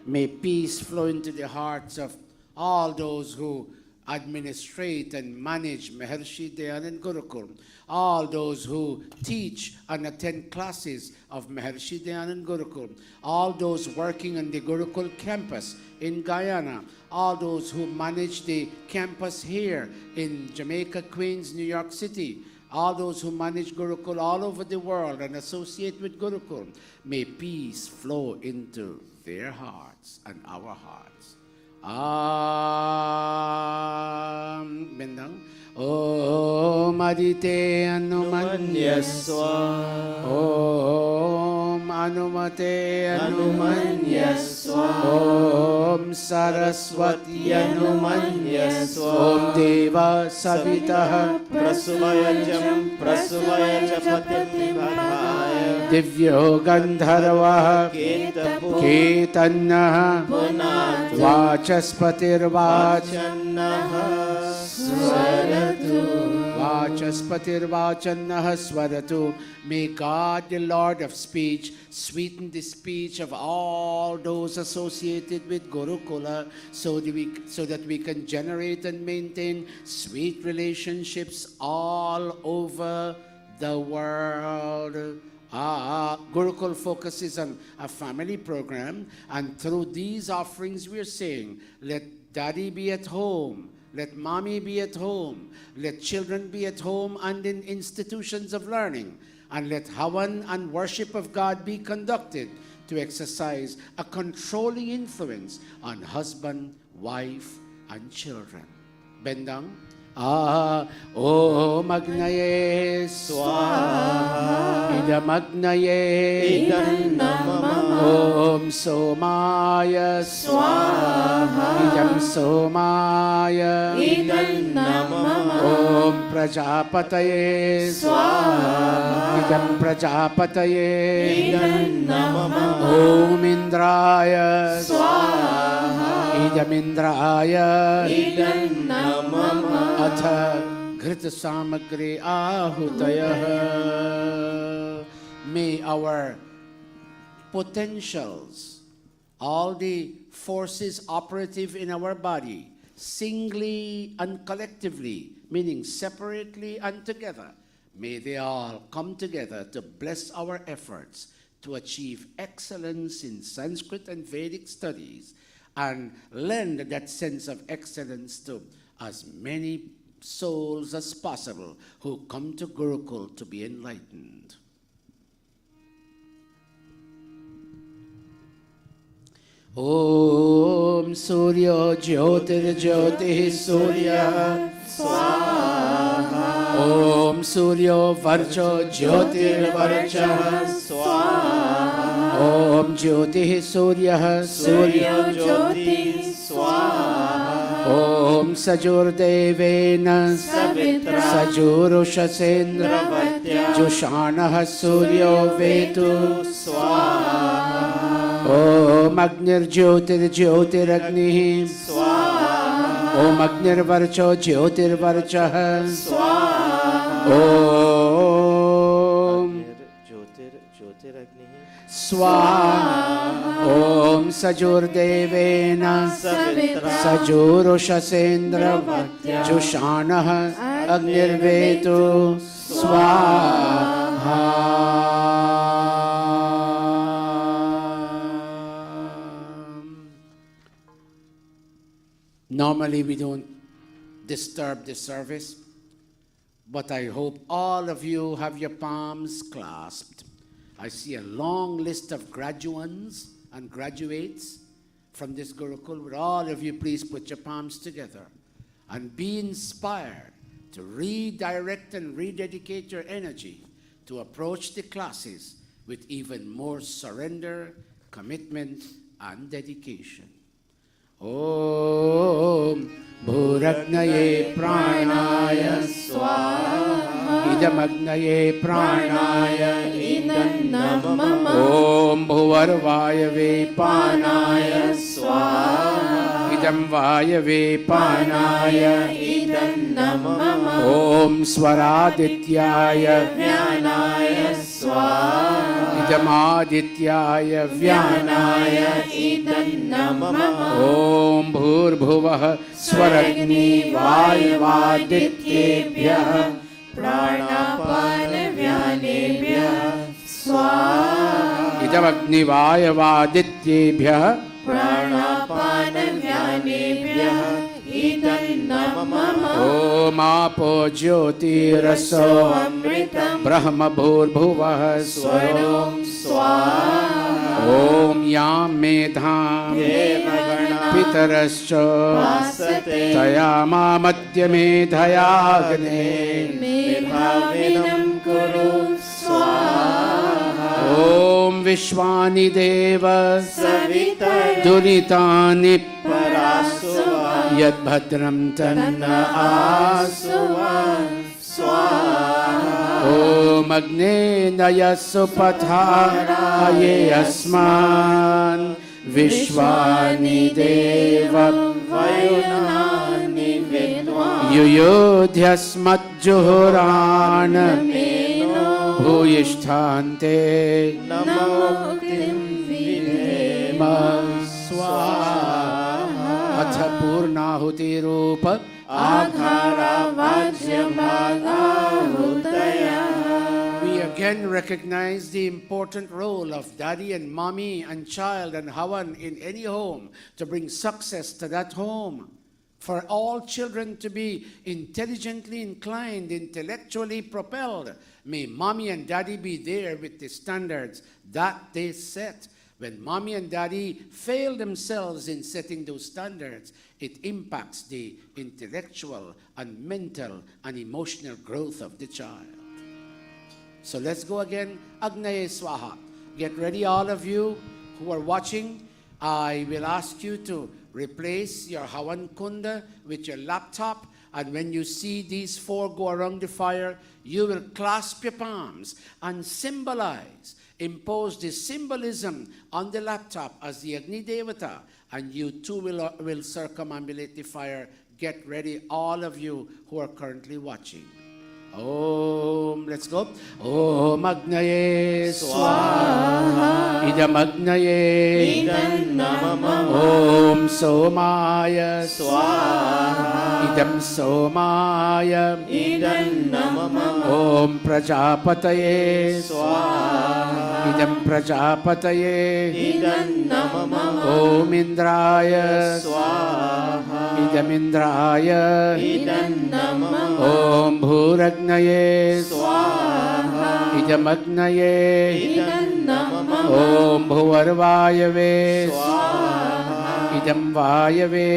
May peace flow into the hearts of all those who administrate and manage Maharishi Dayananda Gurukula, all those who teach and attend classes of Maharishi Dayananda Gurukula, all those working on the Gurukul campus in Guyana, all those who manage the campus here in Jamaica, Queens, New York City, all those who manage Gurukul all over the world and associate with Gurukul. May peace flow into their hearts and our hearts. Bendang. Om Adite Anumanyaswa. Om Anumate Anumanyaswa. Om Saraswati Anumanyaswa. Om Deva Savitah Prasuvayajam Prasuvayajapatibhadaya Divyo Gandharva Ketanah Vachaspatir Vachannaha Vachaspatir Vachannaha Swaratu. May God, the Lord of speech, sweeten the speech of all those associated with Gurukula so that we can generate and maintain sweet relationships all over the world. Gurukul focuses on a family program, and through these offerings we are saying, let daddy be at home, let mommy be at home, let children be at home and in institutions of learning, and let Havan and worship of God be conducted to exercise a controlling influence on husband, wife, and children. Bendang. Om Agnaye Swaha Idam Agnaye Idam namama Om Somaya Swaha Idam Somaya Idam namama Om Prajapataye Swaha Idam Prajapataye Idam namama Om Indraya Swaha Idam Indraya Idam namama Atha Ghrita Samagri Ahutayah. May our potentials, all the forces operative in our body, singly and collectively, meaning separately and together, may they all come together to bless our efforts to achieve excellence in Sanskrit and Vedic studies and lend that sense of excellence to as many souls as possible who come to Gurukul to be enlightened. Om Surya Jyotir Jyoti Surya Swaha Om Surya Varcha Jyotir Varcha Swaha Om Jyoti Surya Surya Jyoti Swaha Om Sajurdeven Savitra Sajurushasendra Jushanah Suryo Vetu Swaha Om Agnir Jyotir Jyotiragni Swaha Om Agnir Varcho Jyotir Varchah Swaha Om Jyotiragni Swaha Om Sajurdevena Savitra Sajurushasendra Jushanah Agnirvetu Swaha. Normally we don't disturb the service, but I hope all of you have your palms clasped. I see a long list of graduands and graduates from this Gurukul. Would all of you please put your palms together and be inspired to redirect and rededicate your energy to approach the classes with even more surrender, commitment, and dedication. Om Bhuragnaye Pranaya Swaha Idamagnaye Pranaya Idam Namama Om Bhuvarvayave Panaya Swaha Idam Vayave Panaya Idam Namama Om Swaradityaya Vyanaya Swaha Idam Adityaya Vyanaya Idam Namama Om Bhurbhuvah Swaragni Vayavadityebhyah Pranapana Vyanebhyah Swaha Idam Agni Vayavadityebhyah Pranapana Vyanebhyah Idam Namama Om Apo Jyotirasyo Amritam Brahma Bhurbhuvah Swaram Swaha Om Yam Medham Devagana Pitarascha Vasate Tayama Madhyamedhayagne Medhavinam Kuru Swaha Om Vishwani Deva Savitara Duritani Parasuva Yad Bhadram Tanna Asuva Swaha Om Agne Nayasupatha Aye Asman Vishwani Deva Vayunani Vidwan Yuyodhyasmat Juhuran Meno Bhuyishthante Namoktim Vidhema Swaha Atha Purnahuti Rupa Aghara Vajyabhaga Hudaya We again recognize the important role of daddy and mommy and child and Havan in any home to bring success to that home. For all children to be intelligently inclined, intellectually propelled, may mommy and daddy be there with the standards that they set. When mommy and daddy fail themselves in setting those standards, it impacts the intellectual and mental and emotional growth of the child. So let's go again. Agnaye Swaha. Get ready, all of you who are watching. I will ask you to replace your Havan Kunda with your laptop. And when you see these four go around the fire, you will clasp your palms and impose the symbolism on the laptop as the Agni Devata. And you too will circumambulate the fire. Get ready, all of you who are currently watching. Om, let's go. Om Agnaye Swaha Idam Agnaye Idam Namama Om Somaya Swaha Idam Somaya Idam Namama Om Prajapataye Swaha Idam Prajapataye Idam Namama Om Indraya Swaha Idam Indraya Idam Namama Om Bhuragnaye Swaha Idam Agnaye Idam Namama Om Bhuvarvayave Swaha Idam Vayave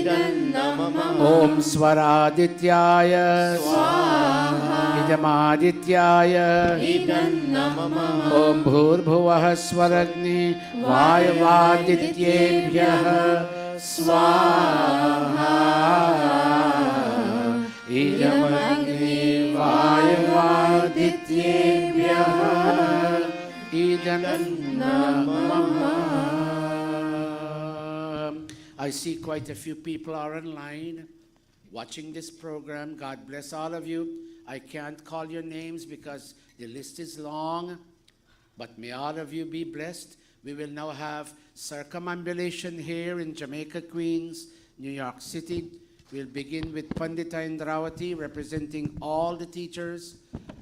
Idam Namama Om Svaradityaya Swaha Idam Adityaya Idam Namama Om Bhurbhuvah Swaragni Vayavadityebhyah स्वाहा इदमग्ने वायवादित्येभ्यः I see quite a few people are online watching this program. God bless all of you. I can't call your names because the list is long, but may all of you be blessed. We will now have circumambulation here in Jamaica, Queens, New York City. We'll begin with Pandita Indravati representing all the teachers.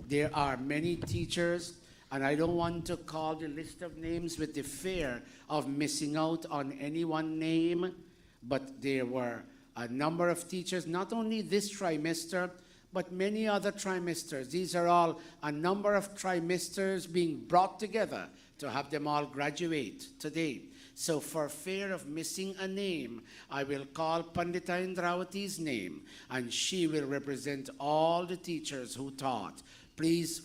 There are many teachers, and I don't want to call the list of names with the fear of missing out on any one name, but there were a number of teachers, not only this trimester, but many other trimesters. These are all a number of trimesters being brought together to have them all graduate today. So for fear of missing a name, I will call Pandita Indravati's name, and she will represent all the teachers who taught. Please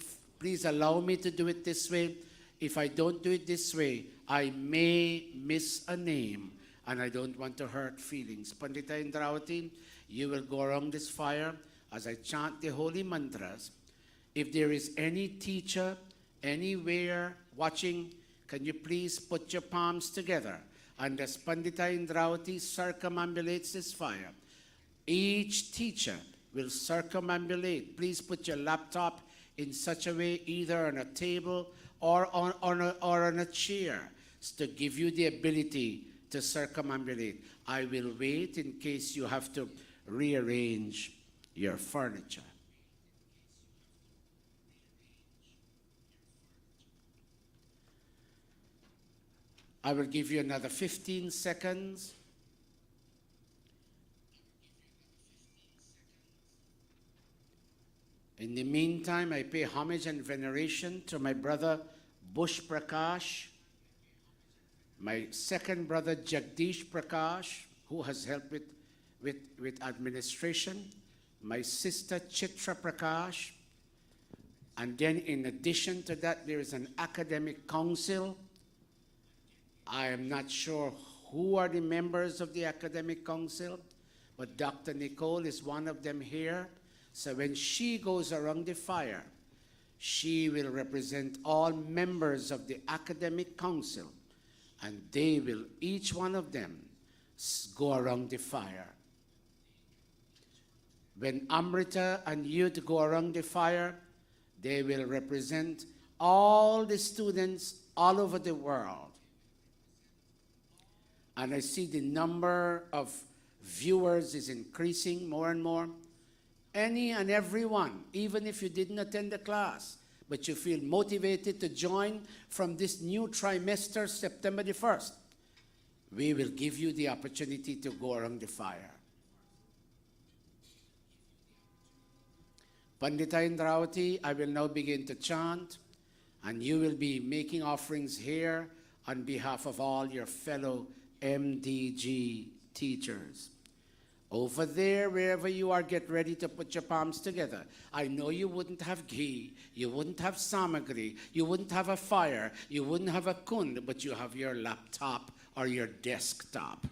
allow me to do it this way. If I don't do it this way, I may miss a name, and I don't want to hurt feelings. Pandita Indravati, you will go around this fire as I chant the holy mantras. If there is any teacher anywhere watching, can you please put your palms together? And as Pandita Indravati circumambulates this fire, each teacher will circumambulate. Please put your laptop in such a way, either on a table or on a chair, to give you the ability to circumambulate. I will wait in case you have to rearrange your furniture. I will give you another 15 seconds. In the meantime, I pay homage and veneration to my brother Bush Prakash, my second brother Jagdish Prakash, who has helped with administration, my sister Chitra Prakash, and then in addition to that, there is an academic council. I am not sure who are the members of the academic council, but Dr. Nicole is one of them here. So when she goes around the fire, she will represent all members of the academic council, and they will, each one of them, go around the fire. When Amrita and Yud go around the fire, they will represent all the students all over the world. And I see the number of viewers is increasing more and more. Any and everyone, even if you didn't attend the class, but you feel motivated to join from this new trimester, September the 1st, we will give you the opportunity to go around the fire. Pandita Indravati, I will now begin to chant, and you will be making offerings here on behalf of all your fellow MDG teachers. Over there, wherever you are, get ready to put your palms together. I know you wouldn't have ghee, you wouldn't have samagri, you wouldn't have a fire, you wouldn't have a kund, but you have your laptop or your desktop.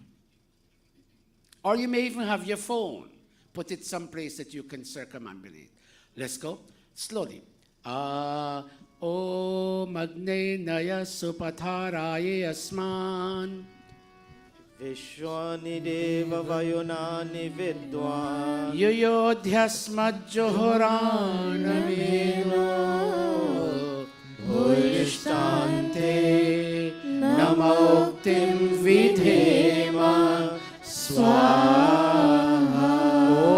Or you may even have your phone. Put it someplace that you can circumambulate. Let's go. Slowly. Om Agne Naya Supatharaye Asman. Vishwani Deva Vayunani Vidwan Yuyodhyasmajjohoranameno Bhurishtante Namauktim Vidhema Swaha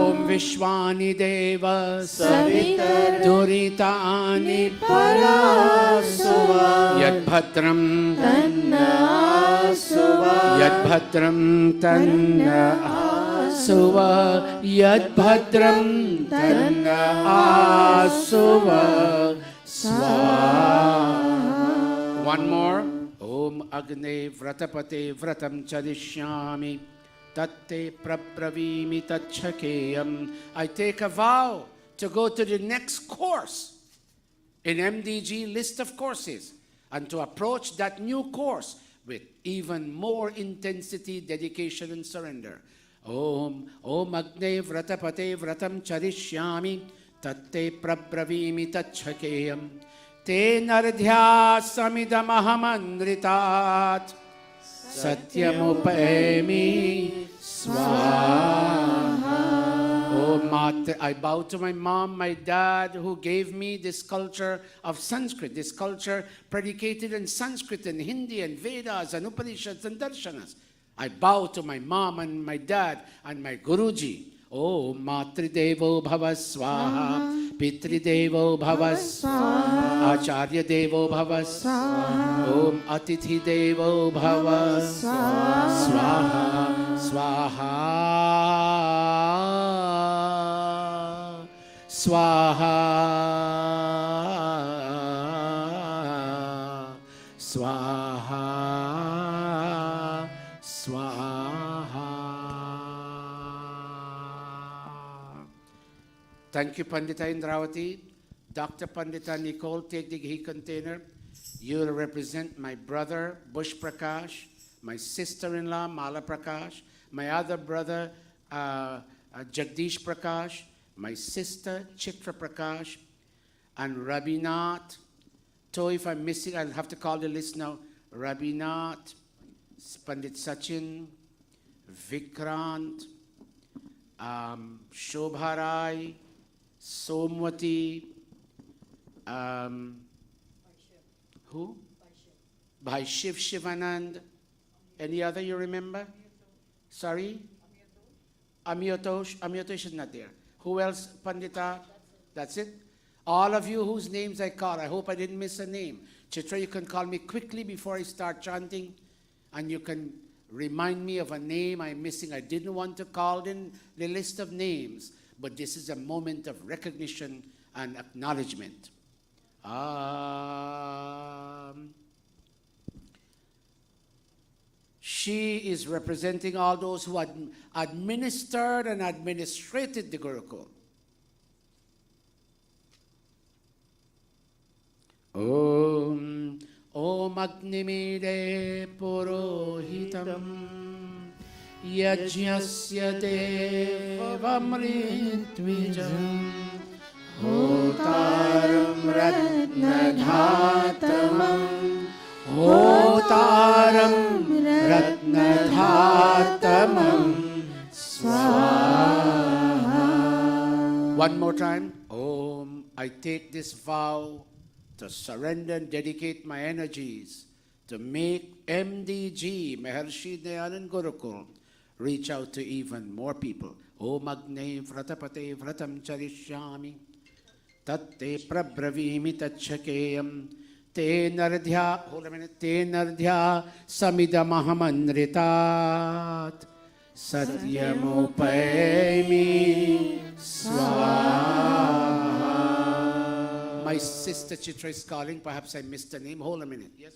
Om Vishwani Deva Savitar Duritani Parasuva Yadbhadram Tanna Yadbhadram tanna asuva Yadbhadram tanna asuva Swaha. One more. Om Agne Vratapate Vratam Chadishyami Tatte Prabravimi Tachakeyam. I take a vow to go to the next course in MDG list of courses and to approach that new course with even more intensity, dedication, and surrender. Om Agne Vratapate Vratam Charishyami Tatte Prabravimi Tachakeyam Te Nardhya Samidamahamandritat Satyamupayami Swaha. Oh, Matre, I bow to my mom, my dad, who gave me this culture of Sanskrit, this culture predicated in Sanskrit and Hindi and Vedas and Upanishads and Darshanas. I bow to my mom and my dad and my Guruji. Oh, Matridevo Bhava Swaha, Pitridevo Bhava Swaha, Acharya Devo Bhava Swaha, Om Atithi Devo Bhava Swaha, Swaha, Swaha, Swaha, Swaha. Thank you, Pandita Indravati. Dr. Pandita Nicole, take the ghee container. You'll represent my brother, Bush Prakash, my sister-in-law, Mala Prakash, my other brother, Jagdish Prakash, my sister, Chitra Prakash, and Rabinath. So if I'm missing, I'll have to call the list now. Rabinath, Pandit Sachin, Vikrant, Shobha Rai, Somwati, who? Bhai Shiv Shivanand. Any other you remember? Sorry? Amyotosh. Amyotosh is not there. Who else, Pandita? That's it? All of you whose names I call, I hope I didn't miss a name. Chitra, you can call me quickly before I start chanting, and you can remind me of a name I'm missing. I didn't want to call in the list of names, but this is a moment of recognition and acknowledgement. She is representing all those who administered and administrated the Gurukul. Om Agnimide Purohitam Yajnasya Devamritvijam Hotaram Ratnadhatamam Hotaram Ratnadhatamam Swaha. One more time. Om, I take this vow to surrender and dedicate my energies to make MDG, Maharishi Dayananda Gurukula, reach out to even more people. Om Agne Vratapate Vratam Charishyami Tatte Prabravimi Tachakeyam Te Nardhya, hold a minute, Te Nardhya Samidamahamandritat Satyamupayami Swaha. My sister Chitra is calling. Perhaps I missed her name. Hold a minute. Yes?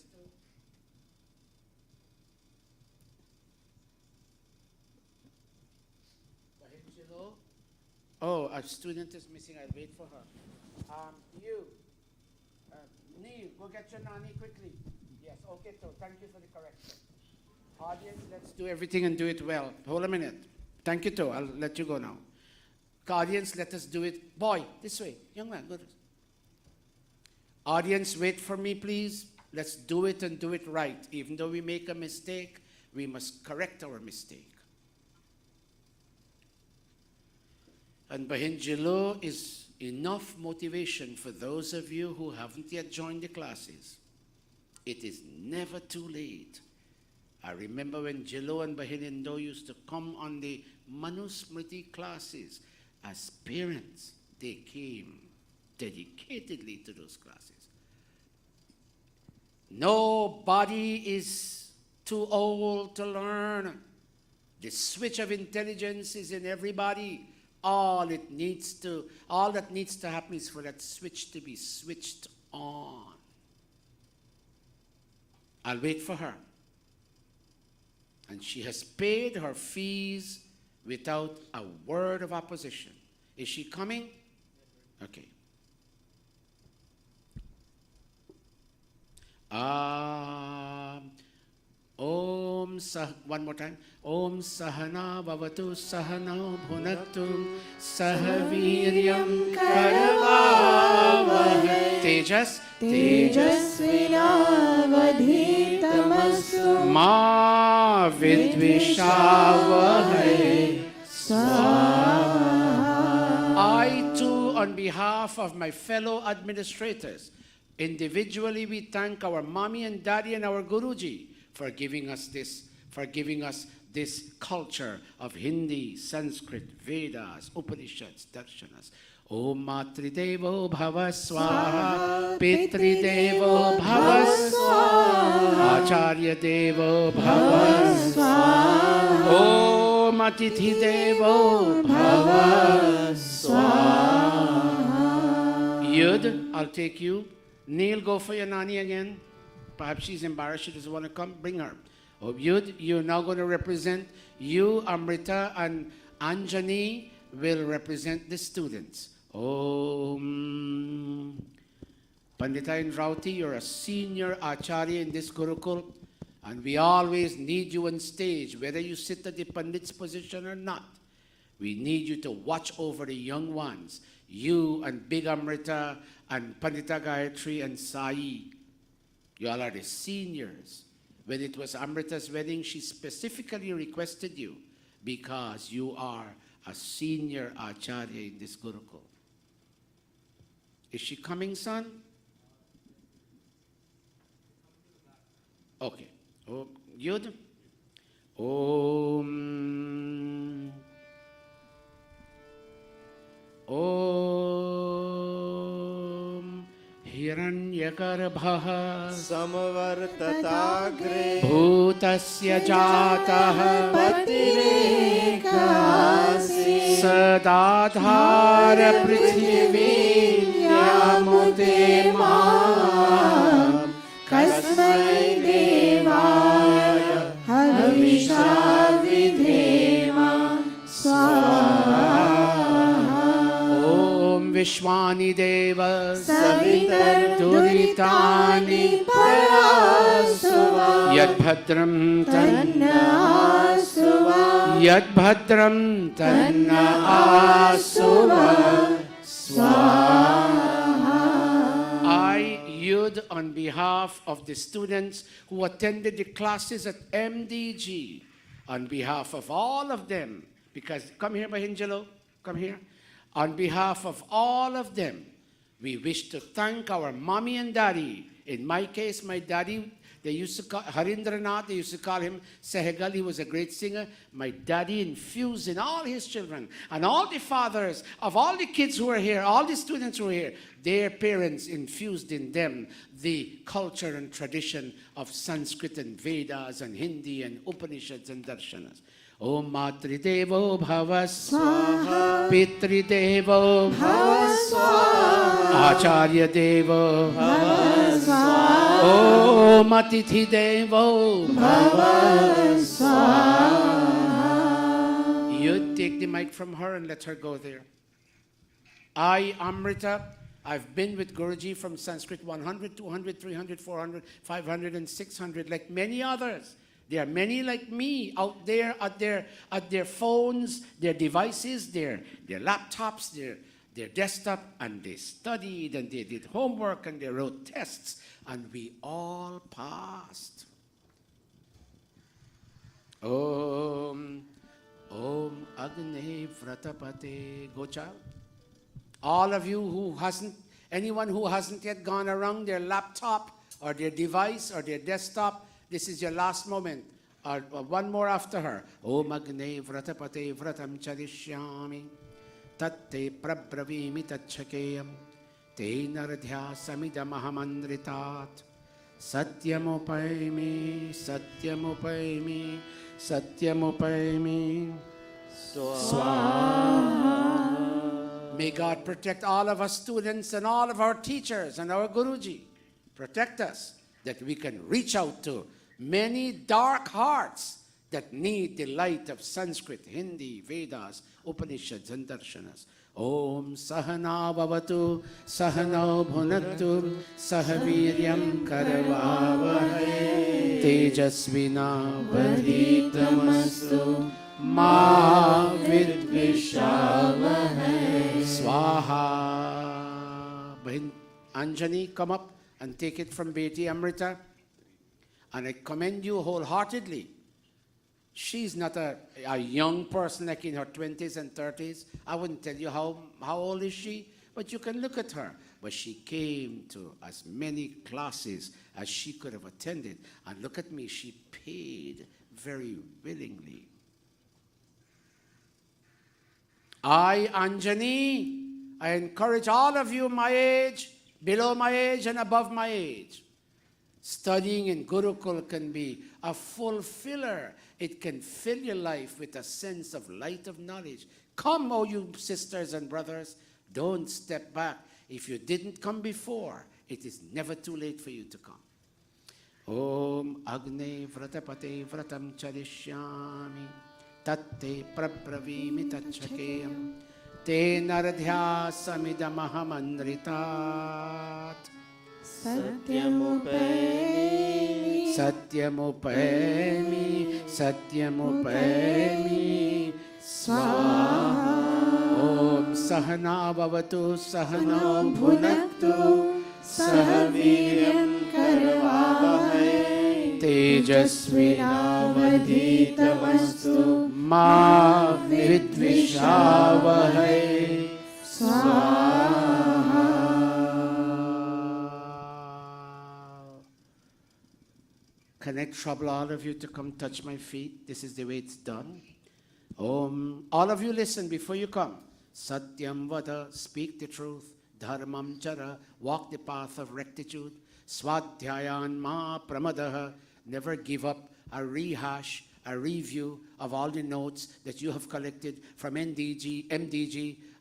Oh, a student is missing. I'll wait for her. Neil, go get your nani quickly. Yes, okay, so thank you for the correction. Audience, let's do everything and do it well. Hold a minute. Thank you, too. I'll let you go now. Audience, let us do it. Boy, this way. Young man, go this way. Audience, wait for me, please. Let's do it and do it right. Even though we make a mistake, we must correct our mistake. And Bahinjilo is enough motivation for those of you who haven't yet joined the classes. It is never too late. I remember when Jilo and Bahinindo used to come on the Manusmriti classes. As parents, they came dedicatedly to those classes. Nobody is too old to learn. The switch of intelligence is in everybody. All that needs to happen is for that switch to be switched on. I'll wait for her. And she has paid her fees without a word of opposition. Is she coming? Okay. One more time. Om Sahana Bhavatu Sahana Bhunaktu Sahaviryam Karavavahai Tejas Tejasvinavadhitamastu Ma Vidvishavahai Swaha. I too, on behalf of my fellow administrators, individually we thank our mommy and daddy and our Guruji for giving us this culture of Hindi, Sanskrit, Vedas, Upanishads, Darshanas. Om Matridevo Bhava Swaha, Pitridevo Bhava Swaha, Acharya Devo Bhava Swaha, Om Atithi Devo Bhava Swaha. Yud, I'll take you. Neil, go for your nani again. Perhaps she's embarrassed, she doesn't want to come. Bring her. Oh, Yud, you're now going to represent. You, Amrita, and Anjani will represent the students. Om. Pandita and Rauti, you're a senior acharya in this Gurukul, and we always need you on stage, whether you sit at the Pandit's position or not. We need you to watch over the young ones. You and Big Amrita and Pandita Gayatri and Sai. You all are the seniors. When it was Amrita's wedding, she specifically requested you because you are a senior acharya in this Gurukul. Is she coming, son? Okay. Oh, Yud. Om. Om. Hiranyagarbha Samvartatagre Bhutasya Jataha Patirekasi Sadadhara Prithvi Yamute Mam Kasmai Devaya Havisha Vidhema Swaha. Om Vishwani Deva Savitar Duritani Parasuva Yadbhadram Tanna Asuva Yadbhadram Tanna Asuva Swaha. I, Yud, on behalf of the students who attended the classes at MDG, on behalf of all of them, because, come here, Mahingelo, come here. On behalf of all of them, we wish to thank our mommy and daddy. In my case, my daddy, they used to call Harindranath, they used to call him Sehgal. He was a great singer. My daddy infused in all his children and all the fathers of all the kids who are here, all the students who are here, their parents infused in them the culture and tradition of Sanskrit and Vedas and Hindi and Upanishads and Darshanas. Om Matridevo Bhava Swaha, Pitridevo Bhava Swaha, Acharya Devo Bhava Swaha, Om Atithi Devo Bhava Swaha. You take the mic from her and let her go there. I, Amrita, I've been with Guruji from Sanskrit 100, 200, 300, 400, 500, and 600, like many others. There are many like me out there at their phones, their devices, their laptops, their desktop, and they studied and they did homework and they wrote tests, and we all passed. Om Agne Vratapate. Go, child. All of you anyone who hasn't yet gone around their laptop or their device or their desktop, this is your last moment. Or one more after her. Om Agne Vratapate Vratam Charishyami Tatte Prabravimi Tachakeyam Te Naradhya Samidam Ahamandritat Satyamupaimi Satyamupaimi Satyamupaimi Swaha. May God protect all of us students and all of our teachers and our Guruji. Protect us that we can reach out to many dark hearts that need the light of Sanskrit, Hindi, Vedas, Upanishads and Darshanas. Om Sahana Bhavatu Sahano Bhunaktu Sahaviryam Karavavahai Tejasvina Vaditamastu Ma Vidvishavahai Swaha. Bahin Anjani, come up and take it from Beti Amrita. And I commend you wholeheartedly. She's not a young person like in her 20s and 30s. I wouldn't tell you how old is she, but you can look at her. But she came to as many classes as she could have attended. And look at me, she paid very willingly. I, Anjani, I encourage all of you my age, below my age and above my age. Studying in Gurukul can be a fulfiller. It can fill your life with a sense of light of knowledge. Come, oh you sisters and brothers, don't step back. If you didn't come before, it is never too late for you to come. Om Agne Vratapate Vratam Charishyami Tatte Prabravimi Tachakeyam Te Naradhya Samidamahamandritat Satyamupayami Satyamupayami Satyamupayami Swaha. Om Sahana Bhavatu Sahana Bhunaktu Sahaviryam Karavavahai Tejasvinavaditamastu Ma Vidvishavahai Swaha. Can I trouble all of you to come touch my feet? This is the way it's done. All of you listen before you come. Satyam vada, speak the truth. Dharmam chara, walk the path of rectitude. Swadhyayan ma pramadaha, never give up. A rehash, a review of all the notes that you have collected from MDG,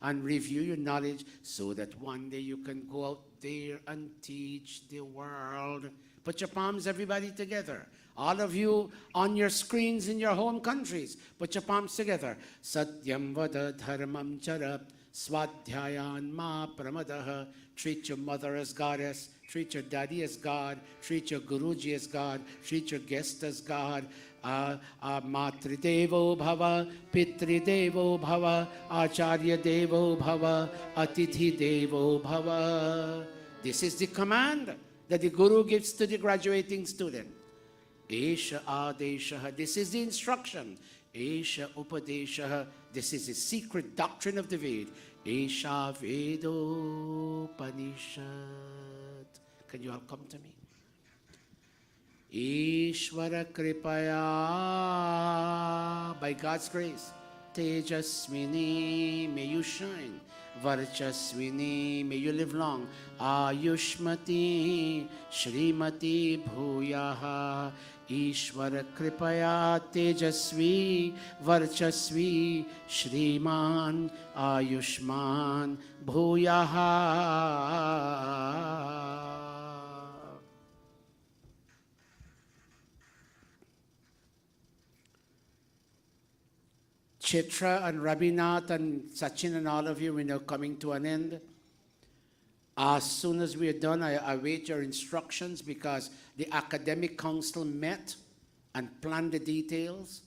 and review your knowledge so that one day you can go out there and teach the world. Put your palms, everybody, together. All of you on your screens in your home countries, put your palms together. Satyam vada dharmam chara swadhyayan ma pramadaha. Treat your mother as goddess. Treat your daddy as God. Treat your Guruji as God. Treat your guest as God. Matridevo bhava, Pitridevo bhava, Acharya devo bhava, Atithi devo bhava. This is the command that the Guru gives to the graduating student. Esha adesha, this is the instruction. Esha upadesha, this is the secret doctrine of the Ved. Esha Vedopanishad. Can you all come to me? Ishvara Kripaya, by God's grace, Tejaswini, may you shine. Varchaswini, may you live long. Ayushmati, Shrimati Bhuyaha. Ishvara Kripaya, Tejasvi, Varchasvi, Shriman, Ayushman Bhuyaha. Chitra and Rabinath and Sachin and all of you, we're now coming to an end. As soon as we're done, I await your instructions because the academic council met and planned the details.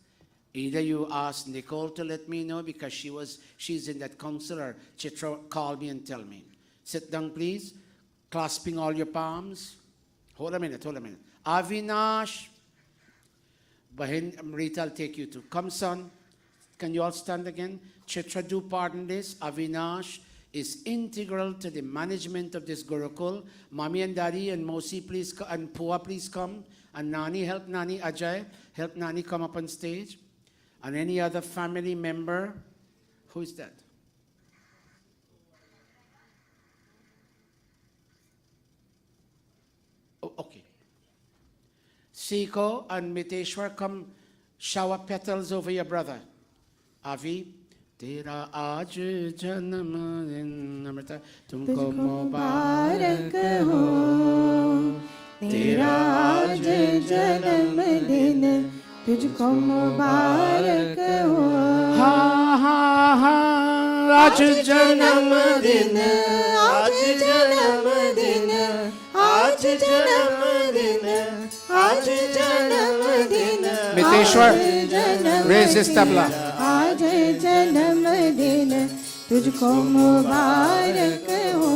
Either you ask Nicole to let me know because she's in that council, or Chitra, call me and tell me. Sit down, please. Clasping all your palms. Hold a minute. Avinash. Bahin Amrita, I'll take you to. Come, son. Can you all stand again? Chitra, do pardon this. Avinash is integral to the management of this Gurukul. Mommy and Daddy and Mosi, please, and Pua, please come. And Nani, help Nani. Ajay, help Nani come up on stage. And any other family member. Who is that? Oh, okay. Siko and Miteshwar, come shower petals over your brother. Avi, Tera aaj janam amrita tumko mubarak ho. Tera aaj janam din तुझको मुबारक हो। हा हा हा आज जन्मदिन आज जन्मदिन आज जन्मदिन आज जन्मदिन मितेश्वर, raise this tabla. आज जन्मदिन तुझको मुबारक हो।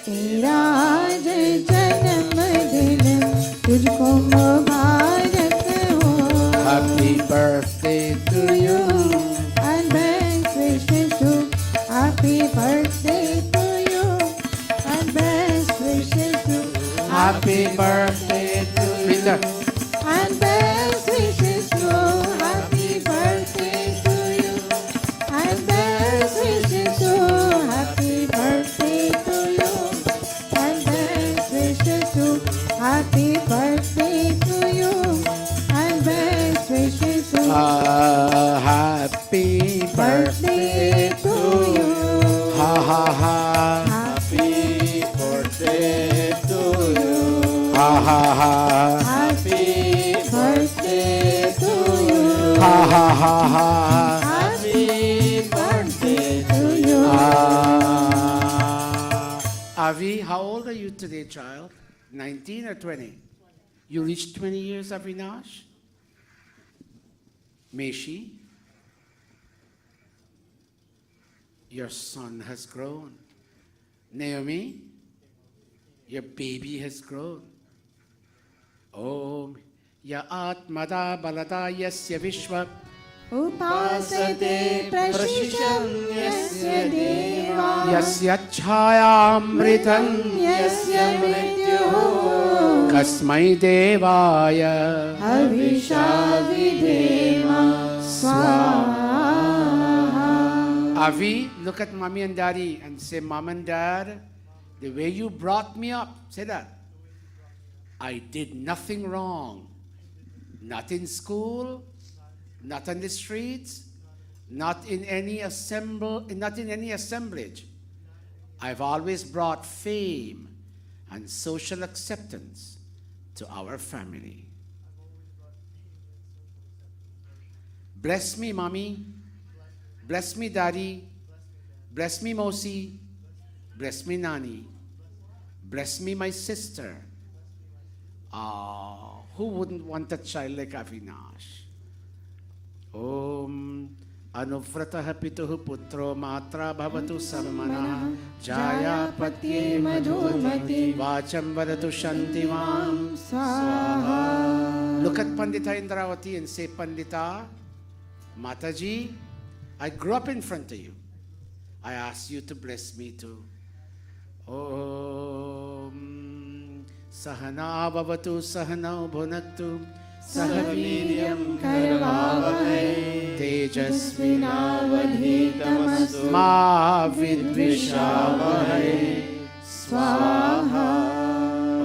तेरा आज जन्मदिन तुझको मुबारक हो। Happy birthday to you. And best wishes to happy birthday to you. And best wishes to Happy birthday to you. and best wishes to happy birthday to you. And best wishes to happy birthday to you. And best wishes to happy birthday to you. And best wishes to Happy birthday to you. Ha ha ha. Happy birthday to you. Ha ha ha. Happy birthday to you. Ha ha ha ha. Happy birthday to you. Avi, how old are you today, child? 19 or 20? You reached 20 years, Avinash? Meshi? Your son has grown. Naomi? Your baby has grown. Om Ya Atmada Balada Yasya Vishwa Upasate prashisham yasya deva Yasya Chayamritam yasya mrityuh Kasmai Devaya havisha videma swaha. Avi, look at mommy and daddy and say, Mom and Dad, the way you brought me up, say that. I did nothing wrong. Not in school, not on the streets, not in any assemblage. I've always brought fame and social acceptance to our family. Bless me, Mommy. Bless me, Daddy. Bless me, Mosi. Bless me, Nani. Bless me, my sister. Who wouldn't want a child like Avinash? Om Anuvrataha pituhu putro matra bhavatu samana jaya patye madhumati vacham vadatu shantivam swaha. Look at Pandita Indravati and say, Pandita, Mataji, I grew up in front of you. I ask you to bless me too. Om Sahana Bhavatu Sahana Bhunaktu Sahaviryam Karvavahai Tejasvinavadhitamastu Ma Vidvishavahai Swaha.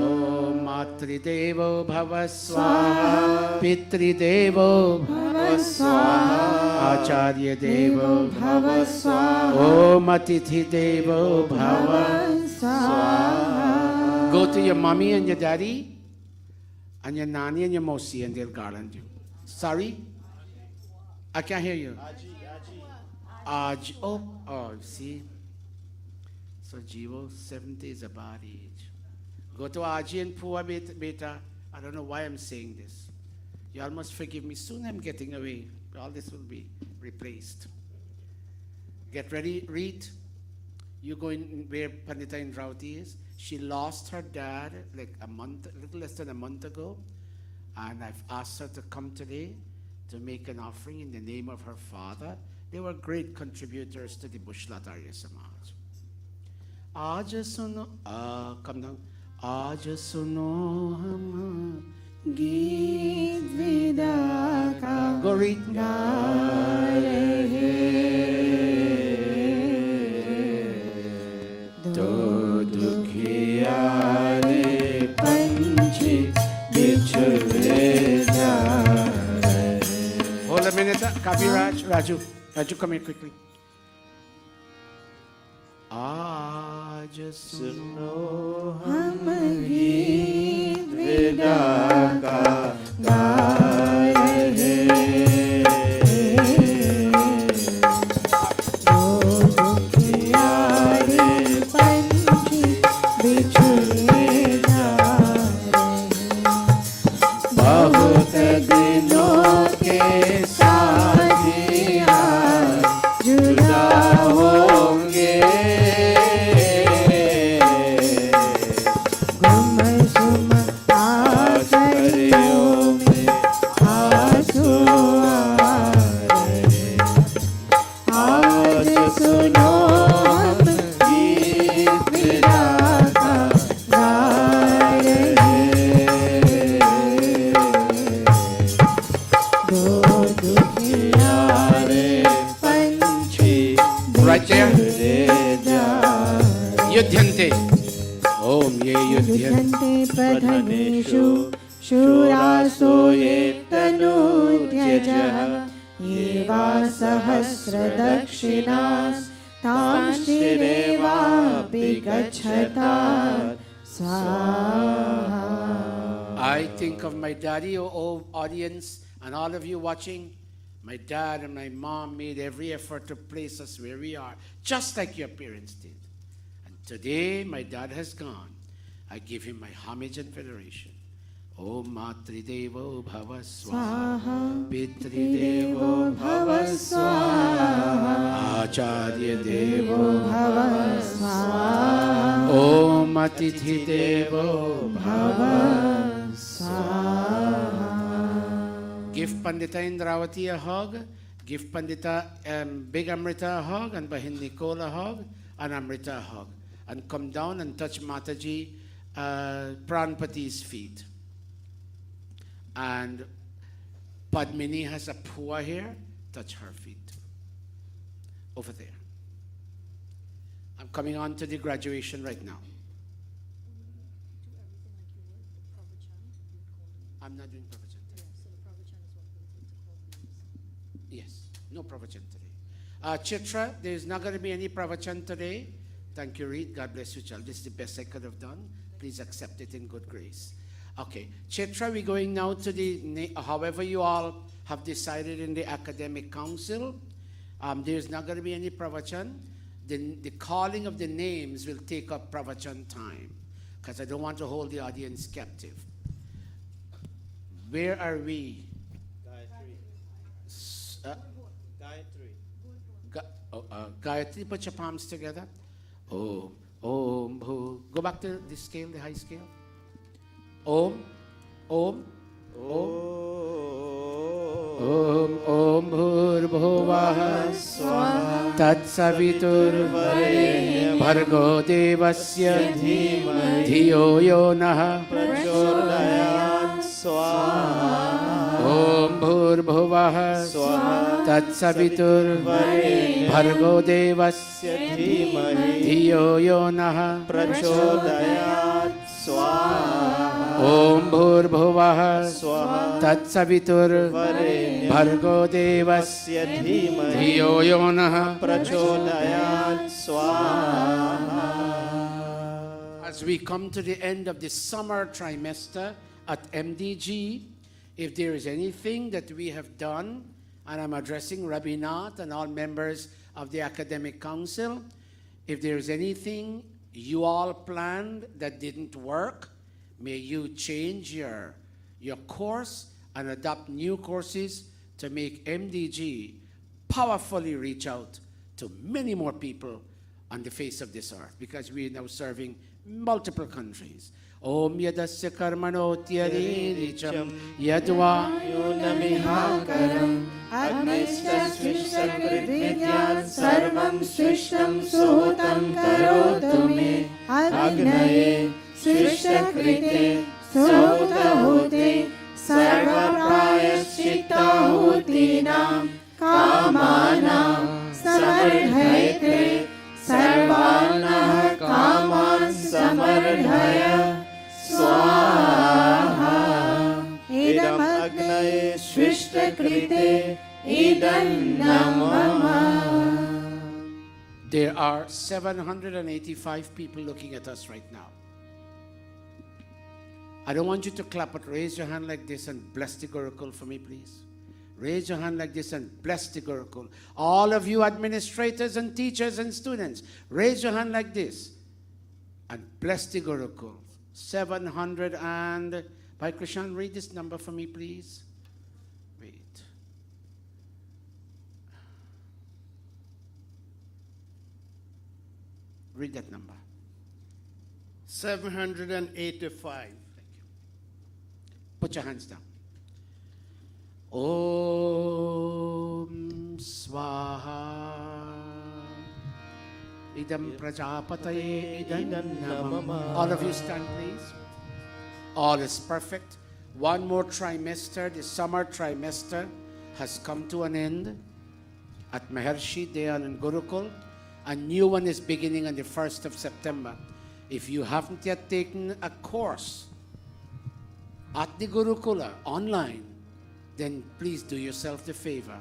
Om Matridevo Bhava Swaha Pitridevo Bhava Swaha Acharya Devo Bhava Swaha Om Atithi Devo Bhava Swaha. Go to your mommy and your daddy and your nanny and your mosi and they'll garland you. Sorry? I can't hear you. Aj. Oh, see? So Jivo, 70 is a bad age. Go to Aji and Pua beta. I don't know why I'm saying this. You all must forgive me. Soon I'm getting away. All this will be replaced. Get ready, read. You go in where Pandita Indravati is. She lost her dad like a little less than a month ago. And I've asked her to come today to make an offering in the name of her father. They were great contributors to the Bushlat Arya Samaj. Aaj suno, come down. Aaj suno hum geet vida ka. Go read. तो दुखियारे पंछी बिछड़े जा रहे. Hold a minute, Kaviraj, Raju, come here quickly. Aaj सुनो हम गीत विदा का गा युध्यन्ते ॐ ये युध्यन्ते युध्यन्ते प्रधनेषु शूरासो ये तनूत्यजः ये वा सहस्रदक्षिणास्तांश्चिरेवापि गच्छता स्वाहा. I think of my daddy, oh audience, and all of you watching. My dad and my mom made every effort to place us where we are, just like your parents did. And today, my dad has gone. I give him my homage and veneration. Om Matridevo Bhava Swaha, Pitridevo Bhava Swaha, Acharya Devo Bhava Swaha, Om Atithi Devo Bhava Swaha. Give Pandita Indravati a hug, give Pandita Big Amrita a hug, and Bahin Nicole a hug, and Amrita a hug. And come down and touch Mataji Pranpati's feet. And Padmini has a pua here, touch her feet. Over there. I'm coming on to the graduation right now. I'm not doing pravachan today. Yes, no pravachan today. Chitra, there's not going to be any pravachan today. Thank you, Reed. God bless you, child. This is the best I could have done. Please accept it in good grace. Okay, Chitra, we're going now to the, however you all have decided in the academic council. There's not going to be any pravachan. The calling of the names will take up pravachan time, because I don't want to hold the audience captive. Where are we? Gayatri, put your palms together. Om, Om, Bhu. Go back to the scale, the high scale. Om, Om, Om. Om, Om, Bhurvah Swaha Tatsaviturvarenyam Bhargo Devasya Dhiyo Yo Nah Prachodayat Swaha. Om Bhurvah Swaha Tatsaviturvarenyam Bhargo Devasya Dhiyo Yo Nah Prachodayat Swaha. Om Bhurvah Swaha Tatsaviturvarenyam Bhargo Devasya Dhiyo Yo Nah Prachodayat Swaha. As we come to the end of the summer trimester at MDG, if there is anything that we have done, and I'm addressing Rabbi Nath and all members of the academic council, if there is anything you all planned that didn't work, may you change your course and adopt new courses to make MDG powerfully reach out to many more people on the face of this earth, because we are now serving multiple countries. Om yadasya karmano tyariricham yadva yunamihakaram agnisya svishakritvidyat sarvam svishtam suhutam karotu me agnaye svishtakrite suhutahute sarvaprayaschittahutinam kamanam samardhayate sarvanah kaman samardhaya स्वाहा इदम अग्नये श्विष्टकृते इदं नमः. There are 785 people looking at us right now. I don't want you to clap, but raise your hand like this and bless the Gurukul for me, please. Raise your hand like this and bless the Gurukul. All of you administrators and teachers and students, raise your hand like this and bless the Gurukul. 700 and, Bhai Krishan, read this number for me, please. Wait. Read that number. 785. Thank you. Put your hands down. Om Swaha. Idam Prajapataye Idam Namama. All of you stand, please. All is perfect. One more trimester, the summer trimester, has come to an end at Maharishi Dayananda Gurukula. A new one is beginning on the 1st of September. If you haven't yet taken a course at the Gurukula online, then please do yourself the favor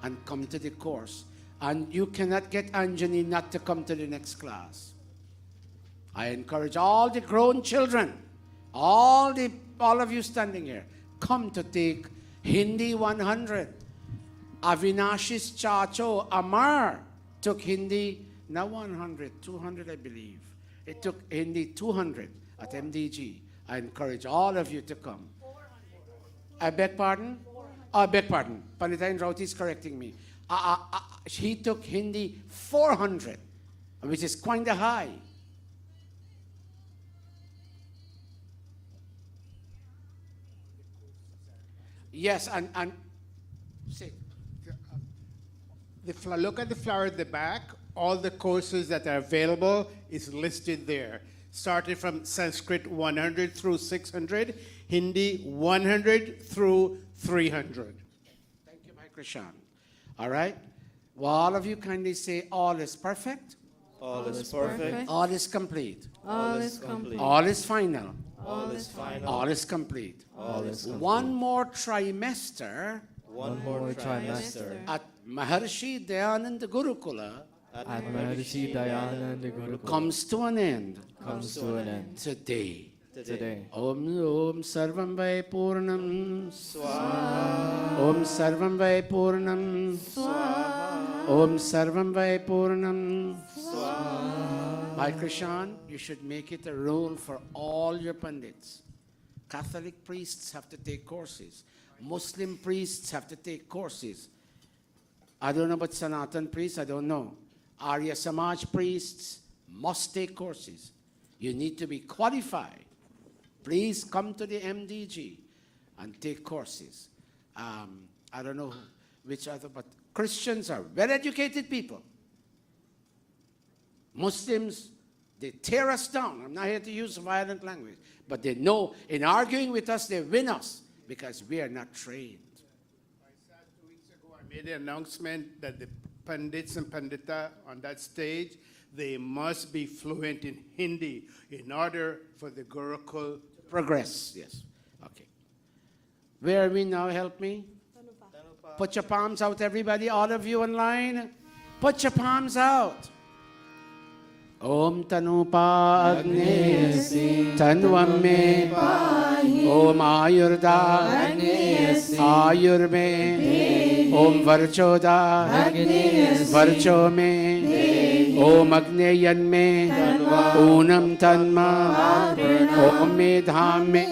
and come to the course. And you cannot get Anjani not to come to the next class. I encourage all the grown children, all of you standing here, come to take Hindi 100. Avinash's Chacho Amar took Hindi, not 100, 200 I believe. It took Hindi 200 at MDG. I encourage all of you to come. I beg pardon? I beg pardon. Panditain Rauti is correcting me. He took Hindi 400, which is quite a high. Yes, and say. Look at the flower at the back. All the courses that are available is listed there. Starting from Sanskrit 100 through 600, Hindi 100 through 300. Thank you, my Krishan. All right? Well, all of you kindly say, all is perfect. All is perfect. All is complete. All is complete. All is final. All is final. All is complete. All is complete. One more trimester One more trimester at Maharishi Dayananda Gurukula At Maharishi Dayananda Gurukula comes to an end comes to an end today. today. Om Sarvam Vai Purnam Swaha. Om Sarvam Vai Purnam Swaha. Om Sarvam Vai Purnam. Swaha. Bhai Krishan, you should make it a rule for all your pandits. Catholic priests have to take courses. Muslim priests have to take courses. I don't know about Sanatan priests, I don't know. Arya Samaj priests must take courses. You need to be qualified. Please come to the MDG and take courses. I don't know which other, but Christians are well-educated people. Muslims, they tear us down. I'm not here to use violent language, but they know in arguing with us, they win us because we are not trained. 2 weeks ago, I made an announcement that the Pandits and Pandita on that stage, they must be fluent in Hindi in order for the Gurukul Progress, yes. Okay. Where are we now? Help me. Put your palms out, everybody. All of you online. Put your palms out. Om Tanupa Agni Tanvam Me Om Ayurda Ayurme Om Varchoda Varcho Me Om Agneyan Me Unam Tanma Om Medham Me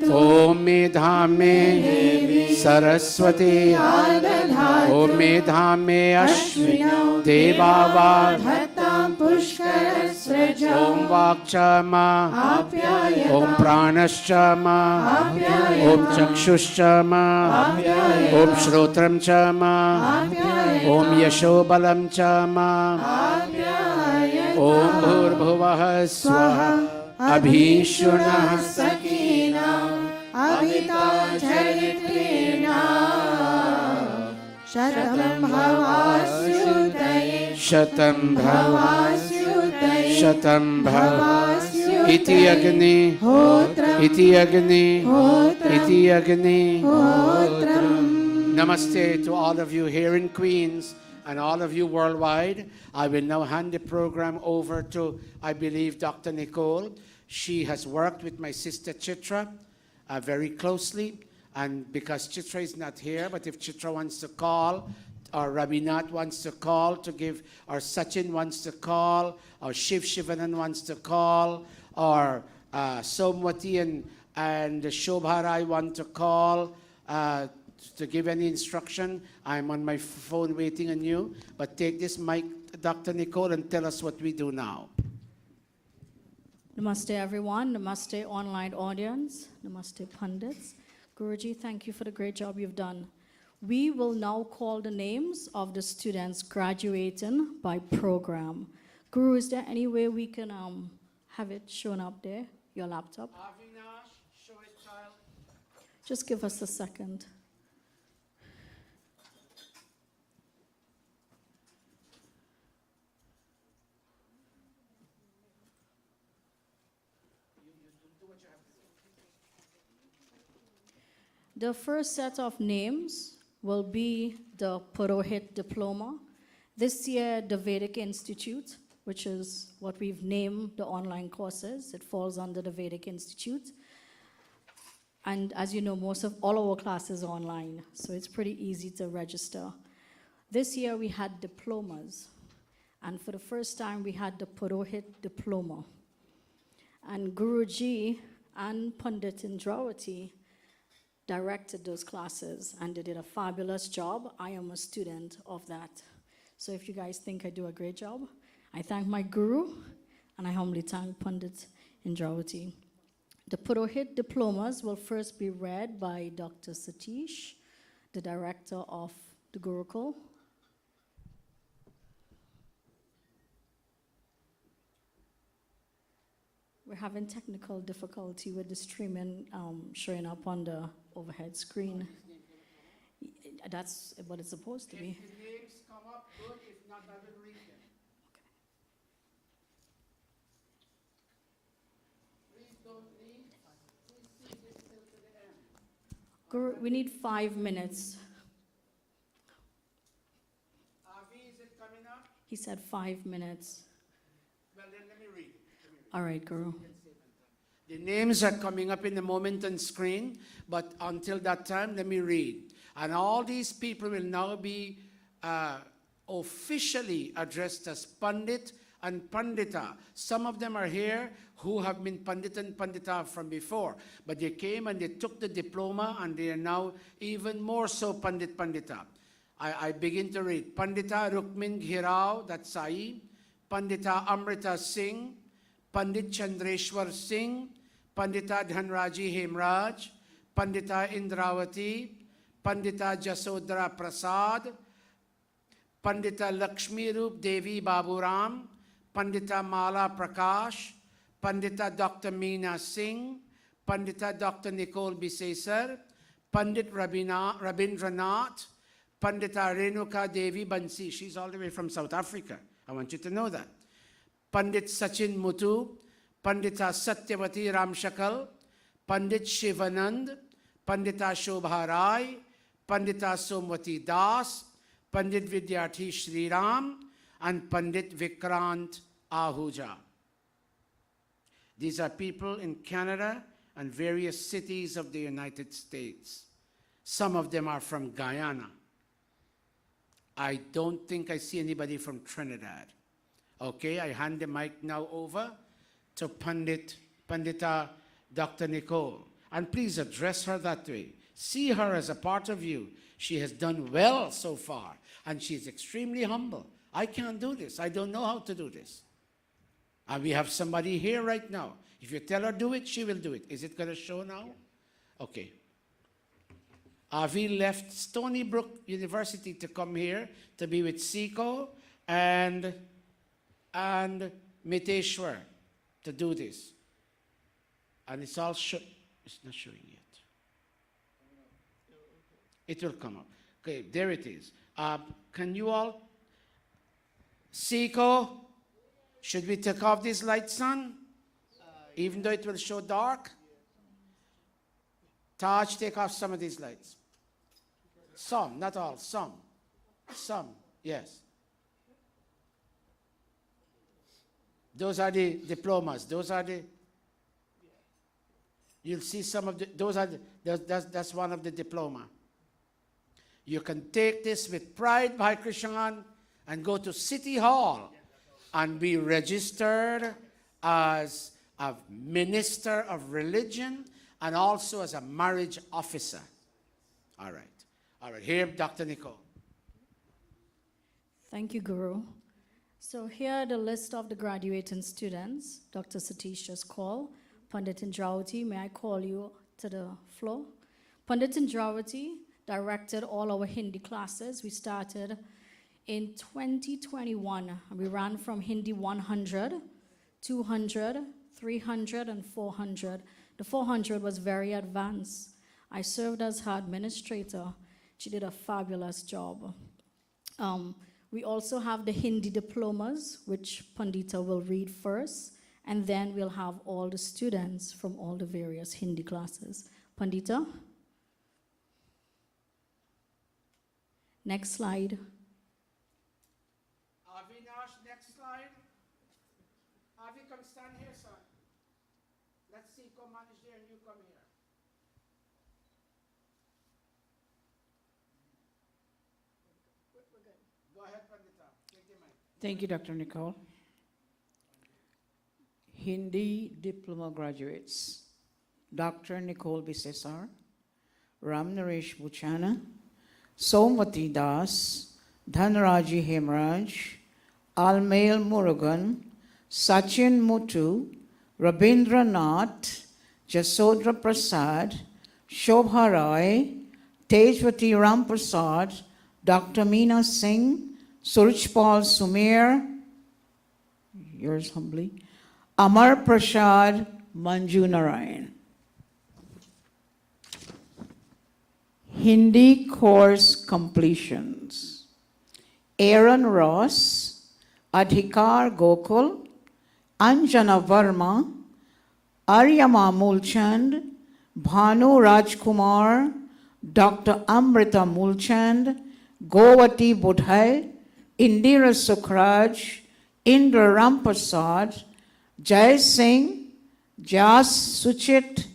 Om Medham Me Saraswati Om Medham Me Ashwino Devavad Om Vakchama Om Pranashchama Om Chakshushchama Om Shrotram Chama Om Yashobalam Chama Om Bhurbhuvah Swaha Abhishunah Sakina Avita Charitrina Shatam Bhavasyutaye Shatam Bhavasyutaye Shatam Bhav Bhavasyutaye Iti Agni Hotram Iti Agni Hotram Iti Agni. Hotram. Namaste to all of you here in Queens and all of you worldwide. I will now hand the program over to, I believe, Dr. Nicole. She has worked with my sister Chitra very closely. And because Chitra is not here, but if Chitra wants to call, or Rabinath wants to call to give, or Sachin wants to call, or Shiv Shivanan wants to call, or Somwati and Shobharai want to call to give any instruction, I'm on my phone waiting on you. But take this mic, Dr. Nicole, and tell us what we do now. Namaste everyone, Namaste online audience, Namaste Pundits. Guruji, thank you for the great job you've done. We will now call the names of the students graduating by program. Guru, is there any way we can have it shown up there, your laptop? Avinash, show it, child. Just give us a second. The first set of names will be the Purohit Diploma. This year, the Vedic Institute, which is what we've named the online courses, it falls under the Vedic Institute. And as you know, most of all our classes are online, so it's pretty easy to register. This year we had diplomas, and for the first time we had the Purohit Diploma. And Guruji and Pandit Indrawati directed those classes, and they did a fabulous job. I am a student of that. So if you guys think I do a great job, I thank my guru, and I humbly thank Pandit Indrawati. The Purohit diplomas will first be read by Dr. Satish, the director of the Gurukul. We're having technical difficulty with the streaming showing up on the overhead screen. That's what it's supposed to be. If the names come up, good. If not, I will read them. Please don't leave. Please see this till to the end. Guru, we need 5 minutes. Avi, is it coming up? He said 5 minutes. Well, then let me read it. All right, Guru. The names are coming up in a moment on screen, but until that time, let me read. And all these people will now be officially addressed as Pandit and Pandita. Some of them are here who have been Pandit and Pandita from before, but they came and they took the diploma, and they are now even more so Pandit Pandita. I begin to read. Pandita Rukmin Ghirao, that's Sai. Pandita Amrita Singh. Pandit Chandreshwar Singh. Pandita Dhanraji Hemraj. Pandita Indrawati. Pandita Jasodhara Prasad. Pandita Lakshmi Rup Devi Baburam. Pandita Mala Prakash. Pandita Dr. Meena Singh. Pandita Dr. Nicole Bisesar. Pandit Rabindranath. Pandita Renuka Devi Bansi. She's all the way from South Africa. I want you to know that. Pandit Sachin Mutu. Pandita Satyavati Ramshakal. Pandit Shivanand. Pandita Shobha Rai. Pandita Somwati Das. Pandit Vidyarthi Shri Ram. And Pandit Vikrant Ahuja. These are people in Canada and various cities of the United States. Some of them are from Guyana. I don't think I see anybody from Trinidad. Okay, I hand the mic now over to Pandita Dr. Nicole. And please address her that way. See her as a part of you. She has done well so far, and she's extremely humble. I can't do this. I don't know how to do this. And we have somebody here right now. If you tell her do it, she will do it. Is it going to show now? Okay. Avi left Stony Brook University to come here to be with Siko and Miteshwar to do this. And it's all it's not showing yet. It will come up. Okay, there it is. Can you all, Siko, should we take off these lights, son? Even though it will show dark? Taj, take off some of these lights. Some, not all, some. Some, yes. Those are the diplomas. Those are the, you'll see some of the, those are the, that's one of the diploma. You can take this with pride, Bhai Krishan, and go to City Hall and be registered as a minister of religion and also as a marriage officer. All right. All right. Here, Dr. Nicole. Thank you, Guru. So here are the list of the graduating students. Dr. Satish just called. Pandit Indrawati, may I call you to the floor? Pandit Indrawati directed all our Hindi classes. We started in 2021. We ran from Hindi 100, 200, 300, and 400. The 400 was very advanced. I served as her administrator. She did a fabulous job. We also have the Hindi diplomas, which Pandita will read first, and then we'll have all the students from all the various Hindi classes. Pandita? Next slide. Avinash, next slide. Avi, come stand here, son. Let's see, come manage there and you come here. Go ahead, Pandita. Take the mic. Thank you, Dr. Nicole. Hindi Diploma graduates, Dr. Nicole Bisesar, Ram Naresh Buchana, Somvati Das, Dhanraji Hemraj, Almail Murugan, Sachin Mutu, Rabindra Nath, Jasodra Prasad, Shobha Roy, Tejwati Ramprasad, Dr. Meena Singh, Surjpal Sumer, yours humbly, Amar Prasad, Manju Narayan. Hindi course completions. Aaron Ross, Adhikar Gokul, Anjana Verma, Aryama Mulchand, Bhanu Rajkumar, Dr. Amrita Mulchand, Govati Budhai, Indira Sukhraj, Indra Ramprasad, Jai Singh, Jas Suchit,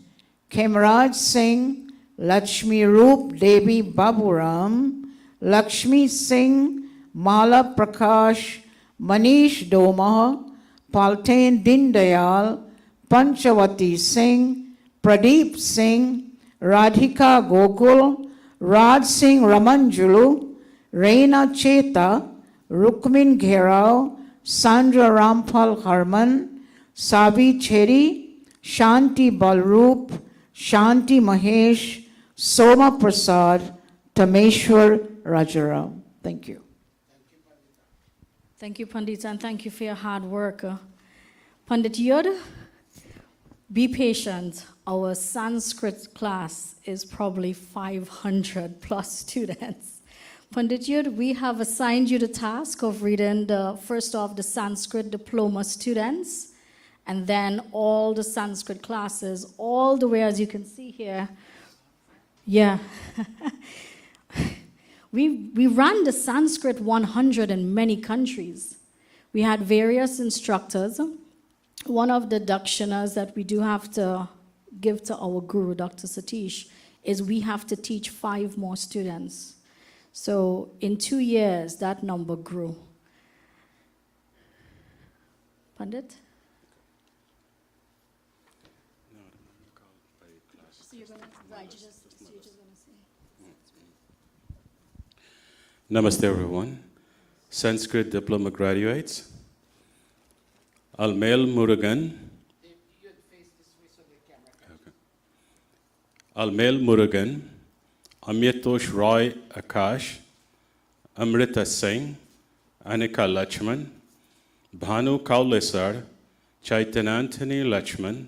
Kemraj Singh, Lakshmi Roop Devi Baburam, Lakshmi Singh, Mala Prakash, Manish Doma, Paltain Dindayal, Panchavati Singh, Pradeep Singh, Radhika Gokul, Raj Singh Ramanjulu, Reina Cheta, Rukmin Gherao, Sandra Rampal Harman, Savi Cheri, Shanti Balroop, Shanti Mahesh, Soma Prasad, Tameshwar Rajaram. Thank you. Thank you, Pandita, and thank you for your hard work. Pandit Yod, be patient. Our Sanskrit class is probably 500 plus students. Pandit Yod, we have assigned you the task of reading first off the Sanskrit diploma students, and then all the Sanskrit classes, all the way as you can see here. Yeah. We ran the Sanskrit 100 in many countries. We had various instructors. One of the dakshinas that we do have to give to our guru, Dr. Satish, is we have to teach 5 more students. So in 2 years, that number grew. Pandit? So you're going to, right, you're just going to say. Namaste, everyone. Sanskrit Diploma graduates. Almail Murugan. Almail Murugan. Amyatosh Roy Akash. Amrita Singh. Anika Lachman. Bhanu Kaulesar. Chaitananthani Lachman.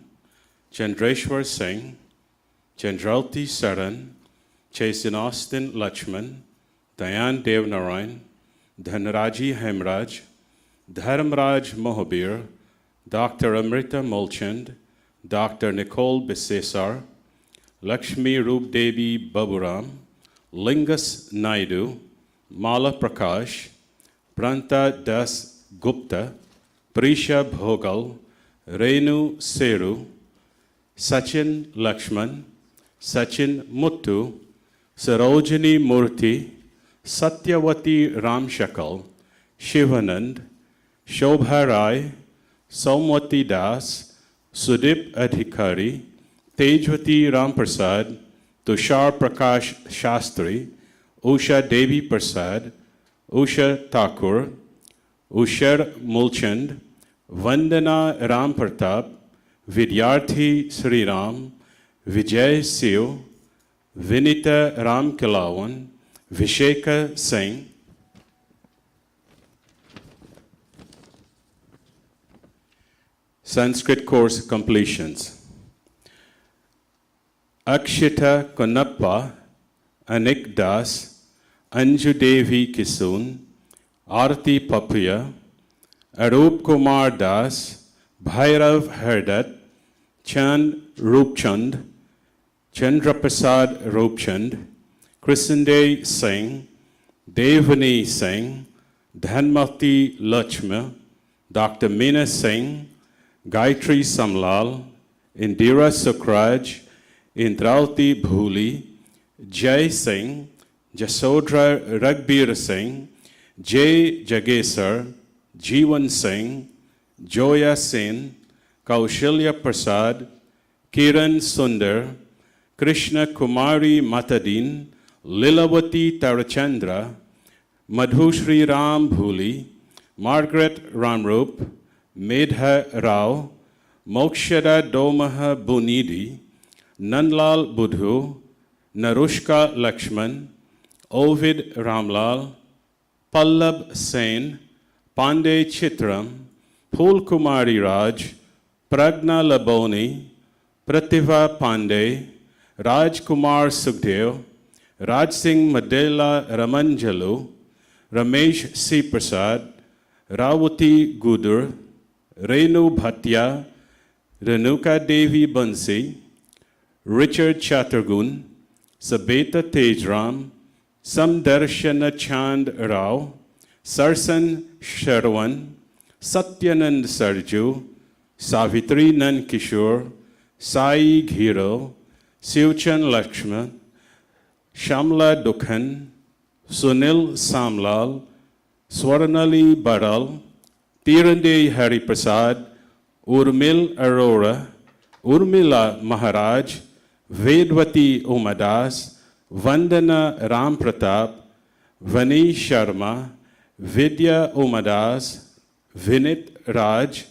Chandreshwar Singh. Chandralti Saran. Chasin Austin Lachman. Dayan Devnarayan, Dhanraji Hemraj, Dharmraj Mohabir, Dr. Amrita Mulchand, Dr. Nicole Bisesar, Lakshmi Roop Devi Baburam, Lingas Naidu, Mala Prakash, Pranta Das Gupta, Prisha Bhogal, Renu Seru, Sachin Lakshman, Sachin Muttu, Sarojini Murthy, Satyavati Ramshakal, Shivanand, Shobha Rai, Somvati Das, Sudip Adhikari, Tejwati Ramprasad, Tushar Prakash Shastri, Usha Devi Prasad, Usha Thakur, Ushar Mulchand, Vandana Rampartap, Vidyarthi Sriram, Vijay Siu, Vinita Ramkilawan, Visheka Singh, Sanskrit course completions. Akshita Konappa, Anik Das, Anju Devi Kisun, Arti Papuya, Arup Kumar Das, Bhairav Herdat, Chand Roopchand, Chandraprasad Roopchand, Krishnday Singh, Devani Singh, Dhanmati Lakshma, Dr. Meena Singh, Gayatri Samlal, Indira Sukraj, Indrauti Bhuli, Jai Singh, Jasodra Ragbir Singh, Jay Jagesar, Jeevan Singh, Joya Sen, Kaushalya Prasad, Kiran Sundar, Krishna Kumari Matadin, Lilavati Tarachandra, Madhushri Ram Bhuli, Margaret Ramrup, Medha Rao, Mokshada Domaha Bunidi, Nandlal Budhu, Narushka Lakshman, Ovid Ramlal, Pallab Sen, Pandey Chitram, Phul Kumari Raj, Pragna Laboni, Prativa Pandey, Raj Kumar Sukhdev, Raj Singh Madela Ramanjalu, Ramesh C. Prasad, Rawati Gudur, Renu Bhatia, Renuka Devi Bansi, Richard Chattergun, Sabeta Tejram, Samdarshana Chand Rao, Sarsan Sharwan, Satyanand Sarju, Savitri Nan Kishore, Sai Ghiro, Siuchan Lakshman, Shamla Dukhan, Sunil Samlal, Swarnali Baral, Tirande Hari Prasad, Urmil Arora, Urmila Maharaj, Vedwati Umadas, Vandana Ram Pratap, Vani Sharma, Vidya Umadas, Vinit Raj,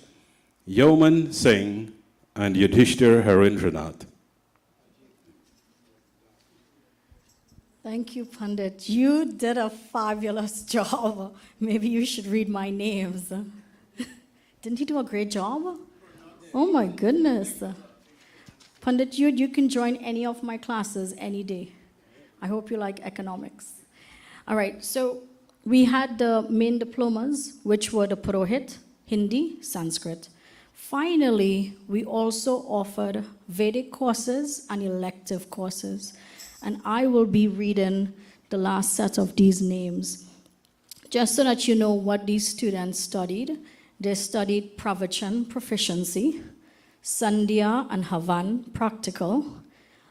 Yeoman Singh, and Yudhishthir Harindranath. Thank you, Pandit. You did a fabulous job. Maybe you should read my names. Didn't he do a great job? Oh my goodness. Pandit, you can join any of my classes any day. I hope you like economics. All right, so we had the main diplomas, which were the Purohit, Hindi, Sanskrit. Finally, we also offered Vedic courses and elective courses. And I will be reading the last set of these names. Just so that you know what these students studied, they studied Pravachan Proficiency, Sandhya and Havan Practical,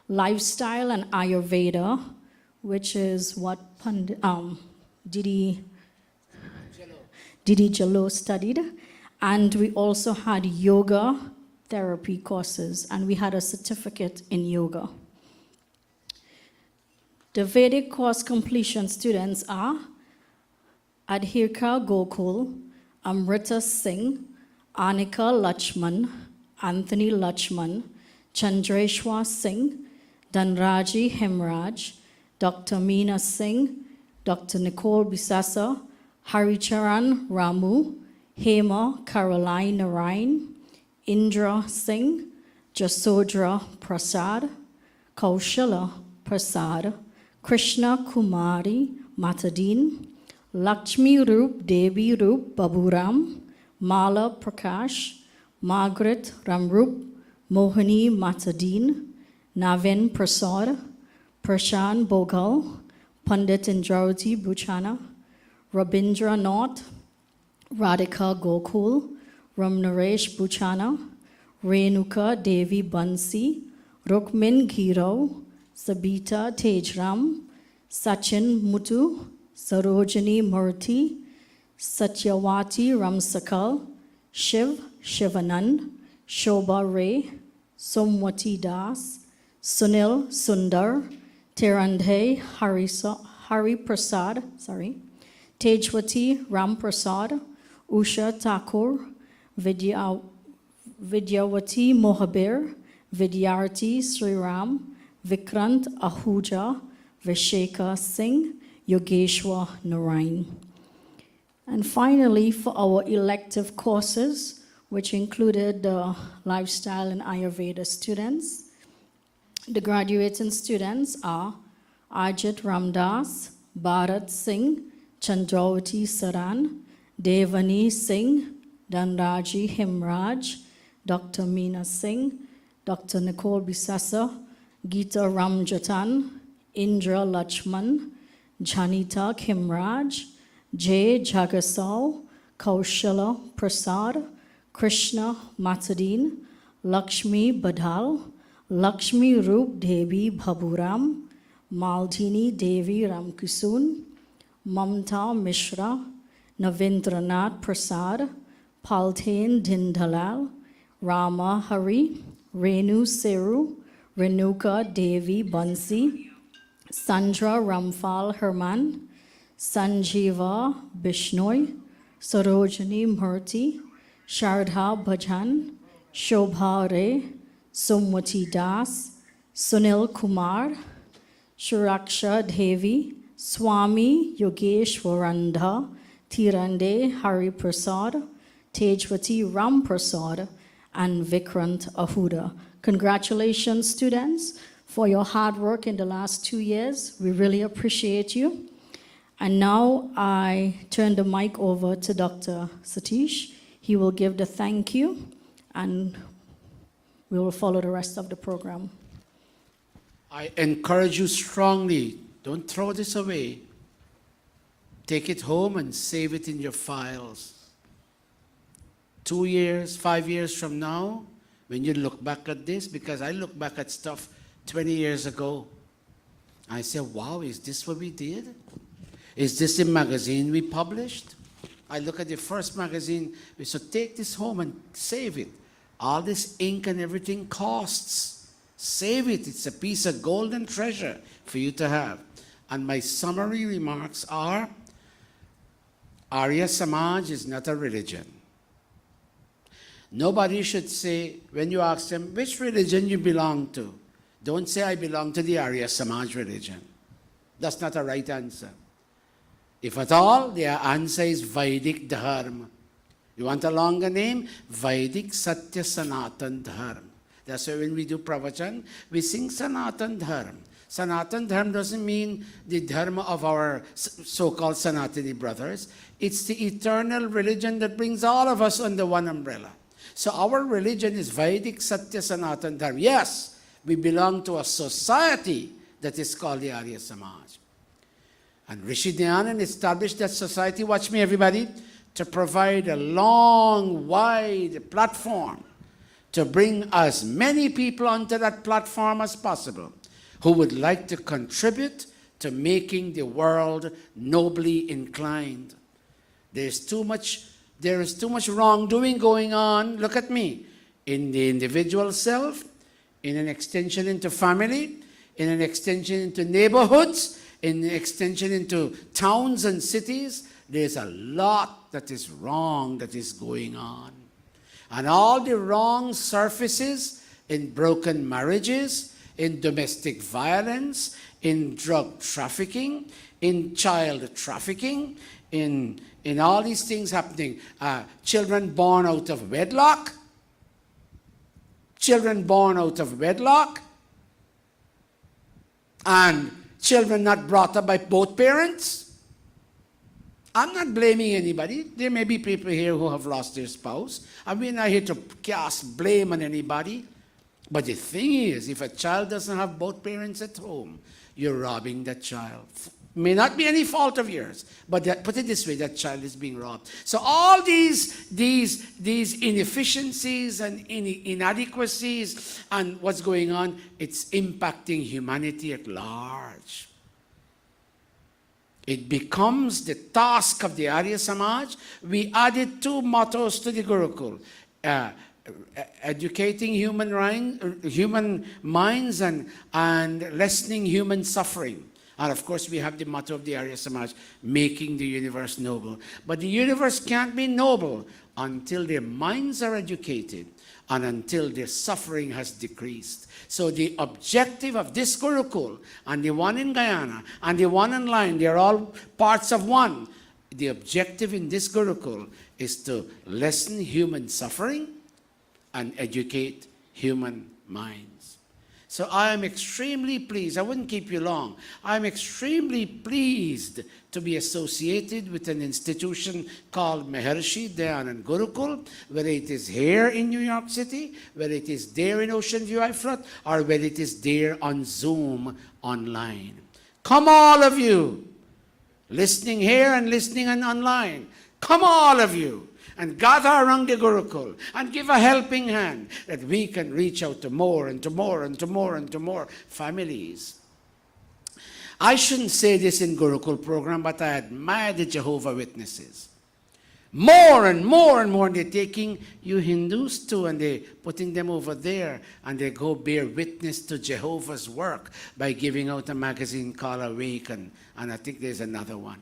Lifestyle and Ayurveda, which is what Didi Jalo studied. And we also had yoga therapy courses, and we had a certificate in yoga. The Vedic course completion students are Adhirka Gokul, Amrita Singh, Anika Lachman, Anthony Lachman, Chandreshwar Singh, Dhanraji Hemraj, Dr. Meena Singh, Dr. Nicole Bisasa, Haricharan Ramu, Hema Caroline Narain, Indra Singh, Jasodra Prasad, Kaushala Prasad, Krishna Kumari Matadin, Lakshmi Roop Devi Roop Baburam, Mala Prakash, Margaret Ramrup, Mohini Matadin, Navin Prasad, Prashan Bogal, Pandit Indrawati Buchana, Rabindra Nath, Radhika Gokul, Ramnaresh Buchana, Renuka Devi Bansi, Rukmin Ghiro, Sabita Tejram, Sachin Mutu, Sarojini Murthy, Satyawati Ramsakal, Shiv Shivanand, Shobha Ray, Somwati Das, Sunil Sundar, Tirandhe Hari Prasad, Tejwati Ram Prasad, Usha Thakur, Vidyawati Mohabir, Vidyarthi Sriram, Vikrant Ahuja, Visheka Singh, Yogeshwar Narain. And finally, for our elective courses, which included the lifestyle and Ayurveda students, the graduating students are Ajit Ramdas, Bharat Singh, Chandravati Saran, Devani Singh, Dhanraji Himraj, Dr. Meena Singh, Dr. Nicole Bisasa, Geeta Ramjatan, Indra Lachman, Janita Kimraj, J. Jagasal, Kaushala Prasad, Krishna Matadin, Lakshmi Badal, Lakshmi Roop Devi Bhaburam, Maldini Devi Ramkusun, Mamta Mishra, Navindranath Prasad, Paltain Dindalal, Rama Hari, Renu Seru, Renuka Devi Bansi, Sandra Ramphal Herman, Sanjeeva Bishnoi, Sarojini Murthy, Shardha Bhajan, Shobha Ray, Somwati Das, Sunil Kumar, Shuraksha Devi, Swami Yogeshwaranda, Tirande Hari Prasad, Tejwati Ram Prasad, and Vikrant Ahuda. Congratulations, students, for your hard work in the last 2 years. We really appreciate you. And now I turn the mic over to Dr. Satish. He will give the thank you, and we will follow the rest of the program. I encourage you strongly, don't throw this away. Take it home and save it in your files. 2 years, 5 years from now, when you look back at this, because I look back at stuff 20 years ago, I say, wow, is this what we did? Is this the magazine we published? I look at the first magazine, we said, take this home and save it. All this ink and everything costs. Save it. It's a piece of golden treasure for you to have. And my summary remarks are, Arya Samaj is not a religion. Nobody should say, when you ask them, which religion you belong to? Don't say, I belong to the Arya Samaj religion. That's not a right answer. If at all, their answer is Vedic Dharma. You want a longer name? Vedic Satya Sanatan Dharma. That's why when we do pravachan, we sing Sanatan Dharma. Sanatan Dharma doesn't mean the dharma of our so-called Sanatani brothers. It's the eternal religion that brings all of us under one umbrella. So our religion is Vedic Satya Sanatan Dharma. Yes, we belong to a society that is called the Arya Samaj. And Rishi Dayananda established that society, watch me everybody, to provide a long, wide platform to bring as many people onto that platform as possible who would like to contribute to making the world nobly inclined. There is too much wrongdoing going on, look at me, in the individual self, in an extension into family, in an extension into neighborhoods, in an extension into towns and cities. There's a lot that is wrong that is going on. And all the wrong surfaces in broken marriages, in domestic violence, in drug trafficking, in child trafficking, in all these things happening. Children born out of wedlock. Children born out of wedlock. And children not brought up by both parents. I'm not blaming anybody. There may be people here who have lost their spouse. I mean, I'm not here to cast blame on anybody. But the thing is, if a child doesn't have both parents at home, you're robbing that child. May not be any fault of yours, but put it this way, that child is being robbed. So all these inefficiencies and inadequacies and what's going on, it's impacting humanity at large. It becomes the task of the Arya Samaj. We added 2 mottos to the Gurukul. Educating human minds and lessening human suffering. And of course, we have the motto of the Arya Samaj, making the universe noble. But the universe can't be noble until their minds are educated and until their suffering has decreased. So the objective of this Gurukul and the one in Guyana and the one in Line, they're all parts of one. The objective in this Gurukul is to lessen human suffering and educate human minds. So I am extremely pleased, I wouldn't keep you long, I'm extremely pleased to be associated with an institution called Maharishi Dayananda Gurukula, whether it is here in New York City, whether it is there in Ocean View Ifrat, or whether it is there on Zoom online. Come all of you, listening here and listening and online. Come all of you and gather around the Gurukul and give a helping hand that we can reach out to more and to more and to more and to more families. I shouldn't say this in Gurukul program, but I admire the Jehovah Witnesses. More and more and more, they're taking you Hindus too, and they're putting them over there, and they go bear witness to Jehovah's work by giving out a magazine called Awaken, and I think there's another one.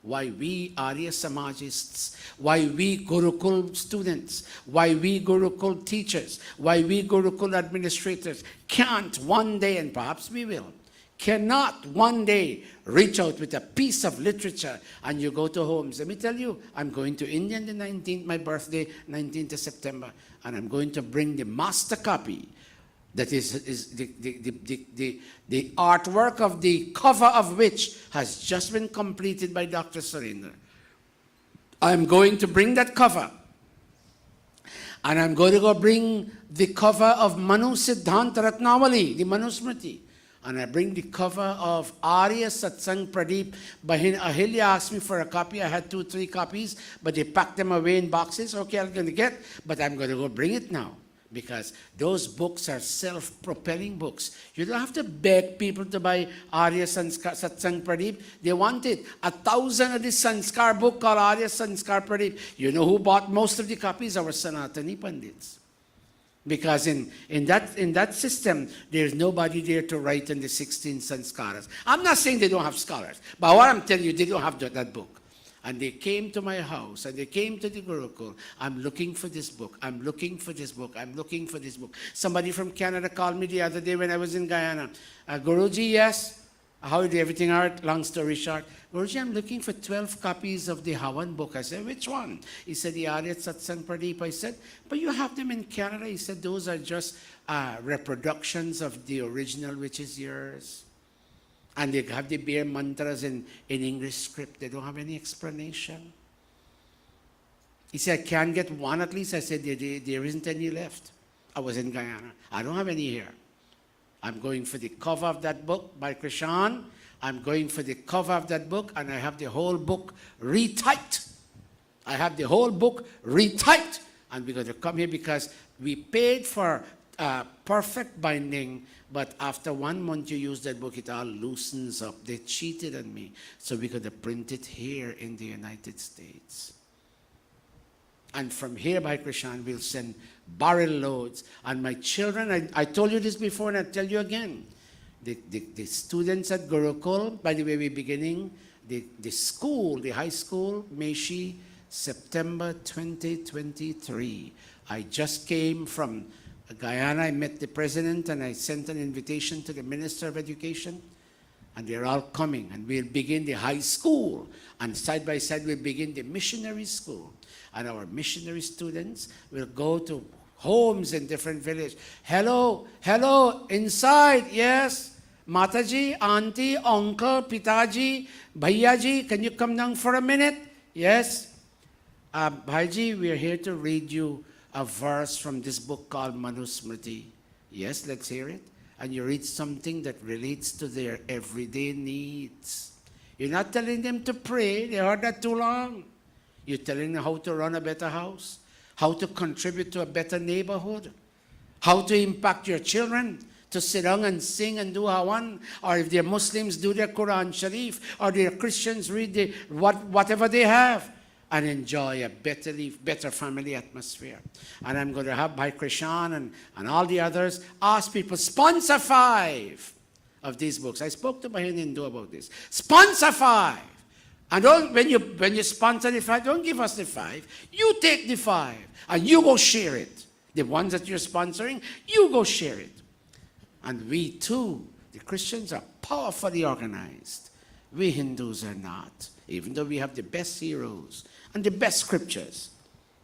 Why we Arya Samajists, why we Gurukul students, why we Gurukul teachers, why we Gurukul administrators can't one day, and perhaps we will, cannot one day reach out with a piece of literature and you go to homes. Let me tell you, I'm going to India on the 19th, my birthday, 19th of September, and I'm going to bring the master copy that is the artwork of the cover of which has just been completed by Dr. Surendra. I'm going to bring that cover, and I'm going to go bring the cover of Manu Siddhanta Ratnavali, the Manusmriti. And I bring the cover of Arya Satsang Pradeep. Bahin Ahilya asked me for a copy. I had 2-3 copies, but they packed them away in boxes. Okay, I'm going to get, but I'm going to go bring it now, because those books are self-propelling books. You don't have to beg people to buy Arya Satsang Pradeep. They want it. 1,000 of the Sanskar book called Arya Sanskar Pradeep. You know who bought most of the copies? Our Sanatani Pandits. Because in that system, there's nobody there to write in the 16 sanskaras. I'm not saying they don't have scholars, but what I'm telling you, they don't have that book. And they came to my house, and they came to the Gurukul. I'm looking for this book. I'm looking for this book. I'm looking for this book. Somebody from Canada called me the other day when I was in Guyana. Guruji, yes? How did everything out? Long story short. Guruji, I'm looking for 12 copies of the Havan book. I said, which one? He said, the Arya Satsang Pradeep. I said, but you have them in Canada. He said, those are just reproductions of the original, which is yours. And they have the bare mantras in English script. They don't have any explanation. He said, I can't get one at least. I said, there isn't any left. I was in Guyana. I don't have any here. I'm going for the cover of that book by Krishan. I'm going for the cover of that book, and I have the whole book retyped. I have the whole book retyped. And we're going to come here because we paid for perfect binding, but after 1 month you use that book, it all loosens up. They cheated on me. So we're going to print it here in the United States. And from here, by Krishan, we'll send barrel loads. And my children, I told you this before and I'll tell you again. The students at Gurukul, by the way, we're beginning the school, the high school, Meshi, September 2023. I just came from Guyana. I met the president and I sent an invitation to the Minister of Education. And they're all coming. And we'll begin the high school. And side by side, we'll begin the missionary school. And our missionary students will go to homes in different villages. Hello, hello, inside, yes. Mataji, auntie, uncle, pitaji, bhaiyaji, can you come down for a minute? Yes. Bhaiji, we are here to read you a verse from this book called Manusmriti. Yes, let's hear it. And you read something that relates to their everyday needs. You're not telling them to pray. They heard that too long. You're telling them how to run a better house, how to contribute to a better neighborhood, how to impact your children, to sit down and sing and do Hawan, or if they're Muslims, do their Quran Sharif, or they're Christians, read whatever they have, and enjoy a better family atmosphere. And I'm going to have by Krishan and all the others ask people, sponsor 5 of these books. I spoke to Bahin Hindu about this. Sponsor 5. And don't, when you sponsor the 5, don't give us the 5. You take the 5 and you go share it. The ones that you're sponsoring, you go share it. And we too, the Christians, are powerfully organized. We Hindus are not, even though we have the best heroes and the best scriptures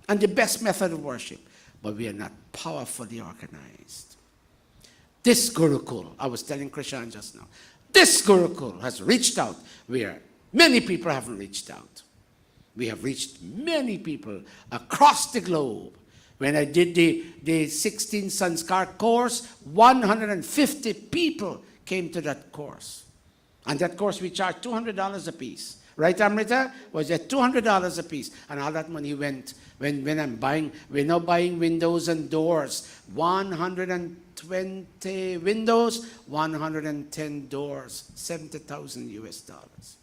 and the best method of worship, but we are not powerfully organized. This Gurukul, I was telling Krishan just now, this Gurukul has reached out where many people haven't reached out. We have reached many people across the globe. When I did the 16 Sanskar course, 150 people came to that course. And that course we charged $200 a piece right, Amrita? Was at $200 a piece. And all that money went when I'm buying, we're now buying windows and doors. 120 windows, 110 doors, 70,000 US dollars.